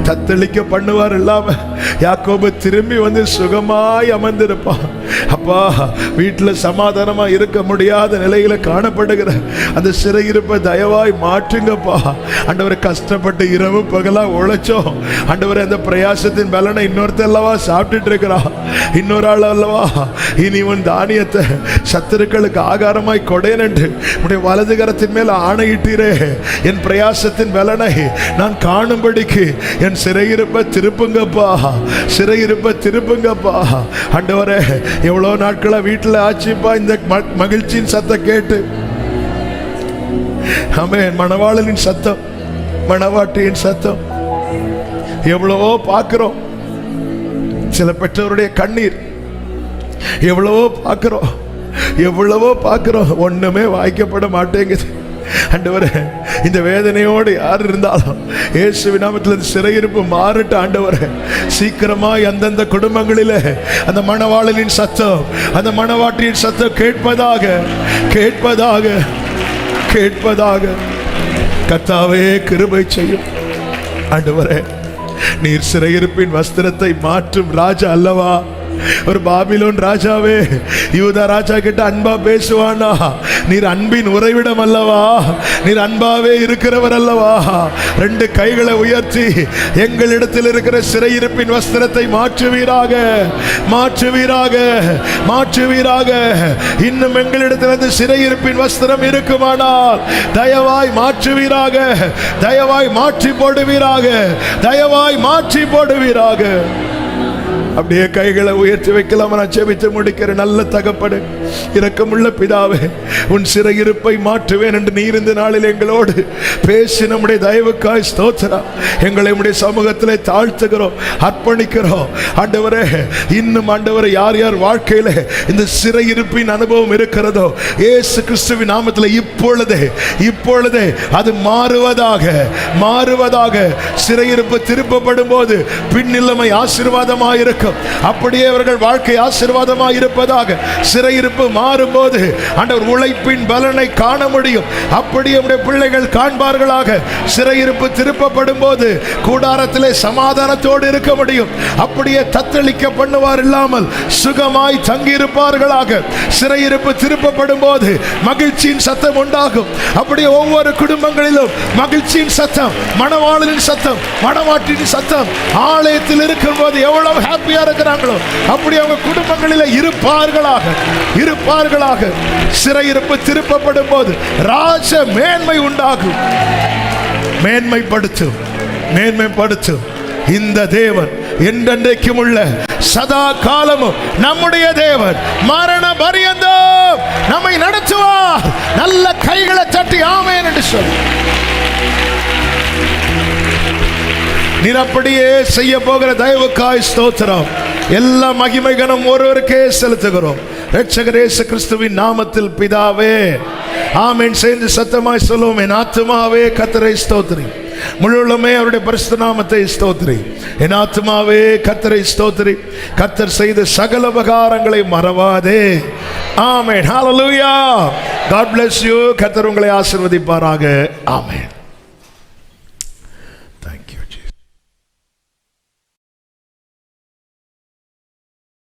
தத்தளிக்க பண்ணுவார் இல்லாம யாக்கோபு திரும்பி வந்து சுகமாய் அமர்ந்திருப்பான். அப்பா வீட்டுல சமாதானமா இருக்க முடியாத நிலையில காணப்படுகிற அந்த சிறையிருப்பை தயவாய் மாற்றுங்கப்பா. ஆண்டவரை கஷ்டப்பட்டு இரவு பகலா உழைச்சோம் ஆண்டவரை, அந்த பிரயாசத்தின் பலனை இன்னொருத்த அல்லவா சாப்பிட்டுட்டு இருக்கிறான், இன்னொரு ஆள் அல்லவா. இனி உன் தானியத்தை சத்துருக்களுக்கு ஆகாரமாய் கொடேன் என்று உடைய வலது கரத்தின் மேல் ஆணையிட்டீரே. என் பிரயாசத்தின் பலனை நான் காணும்படிக்கு என் சிறையிருப்பை திருப்புங்கப்பா, சிறையிருப்பை திருப்புங்கப்பா. ஆண்டவரே எவ்வளோ நாட்களா வீட்டில் ஆச்சுப்பா இந்த மகிழ்ச்சியின் சத்தம் கேட்டு. ஆமென். மணவாளனின் சத்தம், மணவாட்டியின் சத்தம் எவ்வளவோ பார்க்கிறோம். சில பெற்றோருடைய கண்ணீர் எவ்வளவோ பார்க்கிறோம், எவ்வளவோ பார்க்கிறோம், ஒண்ணுமே வாய்க்கப்பட மாட்டேங்குது. ஆண்டவரே இந்த வேதனையோடு யார் இருந்தாலும் இயேசுவின் நாமத்தில் சிறையிருப்பு மாறட்ட. ஆண்டவரே சீக்கிரமாய் அந்தந்த குடும்பங்களிலே அந்த மணவாளனின் சத்தம், அந்த மணவாட்டியின் சத்தம் கேட்பதாக, கேட்பதாக, கேட்பதாக. கர்த்தாவே கிருபை செய்யும். ஆண்டவரே நீர் சிறையிருப்பின் வஸ்திரத்தை மாற்றும் ராஜா அல்லவா? ஒரு பாபிலோன் ராஜாவே யூதா ராஜா கிட்ட அன்பா பேசுவானா? நீர் அன்பின் உறைவிடம் அல்லவா? நீர் அன்பாவே இருக்கிறவர் அல்லவா? 2 கைகளை உயர்த்தி எங்களிடத்தில் இருக்கிற சிறையிருப்பின் வஸ்திரத்தை மாற்றுவீராக, மாற்றுவீராக, மாற்றுவீராக. இன்னும் எங்களிடத்தில் அந்த சிறையிருப்பின் வஸ்திரம் இருக்குமானால் தயவாய் மாற்றுவீராக, தயவாய் மாற்றி போடுவீராக, தயவாய் மாற்றி போடுவீராக. அப்படியே கைகளை உயர்த்தி வைக்கலாம். நான் ஜெபித்து முடிக்கிறேன். நல்ல தகப்பனே, இரக்கமுள்ள பிதாவே, உன் சிறையிருப்பை மாற்றுவேன் என்று நீர் இந்த நாளில் எங்களோடு பேசி நம்முடைய தயவுக்காய் ஸ்தோத்திரம். எங்களை உம்முடைய சமூகத்திலே தாழ்த்துகிறோம், அர்ப்பணிக்கிறோம். ஆண்டவரே இன்னும் ஆண்டவரே யார் யார் வாழ்க்கையில இந்த சிறையிருப்பின் அனுபவம் இருக்கிறதோ இயேசு கிறிஸ்துவின் நாமத்தில் இப்பொழுதே, இப்பொழுதே அது மாறுவதாக, மாறுவதாக. சிறையிருப்பு திருப்பப்படும் போது பின்னிலைமை ஆசீர்வாதமாக இருக்கும். அப்படியே அவர்கள் வாழ்க்கை ஆசீர்வாதமாக இருப்பதாக. சிறையிருப்பு மாறும்போது ஆண்டவர் உழைப்பின் பலனை காண முடியும். அப்படியே நம்முடைய பிள்ளைகள் காண்பார்களாக. சிறையிருப்பு திருப்பப்படும் போது கூடாரத்திலே சமாதானத்தோடு இருக்க முடியும். அப்படியே தத்தளிக்க பண்ணுவார் இல்லாமல் சுகமாய் தங்கியிருப்பார்களாக. சிறையிருப்பு திருப்பப்படும் போது மகிழ்ச்சியின் சத்தம் உண்டாகும். அப்படியே ஒவ்வொரு குடும்பங்களிலும் மகிழ்ச்சியின் சத்தம், மணவாளனின் சத்தம், மணவாட்டின் சத்தம் ஆலயத்தில் இருக்கும் போது எவ்வளவு ஹாப்பியா இருக்கிறாங்களோ அப்படி அவங்க குடும்பங்களில் இருப்பார்களாக, இருப்பார்களாக. சிறையிருப்பு திருப்பப்படும் போது ராஜ மேன்மை உண்டாகும். மேன்மைப்படுத்தும், மேன்மைப்படுத்தும். இந்த தேவன் என்றென்றைக்கும் உள்ள சதா காலமும் நம்முடைய தேவன். மரண பரியந்தம் நம்மை நடத்துவார். நல்ல கைகளை தட்டி ஆமென் என்று சொல். நீர் அப்படியே செய்ய போகிற தயவுக்காய் ஸ்தோத்திரம். எல்லா மகிமை கனம் ஒருவருக்கே செலுத்துகிறோம். இரட்சகர் இயேசு கிறிஸ்துவின் நாமத்தில் பிதாவே ஆமென். சேர்ந்து சத்தமாய் சொல்லுவோம். என் ஆத்துமாவே கர்த்தரை ஸ்தோத்திரி, முழுவதுமே அவருடைய பரிசுத்த நாமத்தை ஸ்தோத்திரி. என் ஆத்துமாவே கர்த்தரை ஸ்தோத்திரி, கர்த்தர் செய்த சகல உபகாரங்களை மறவாதே. ஆமென். ஹalleluya. God bless you. கர்த்தர் உங்களை ஆசீர்வதிப்பாராக. ஆமென்.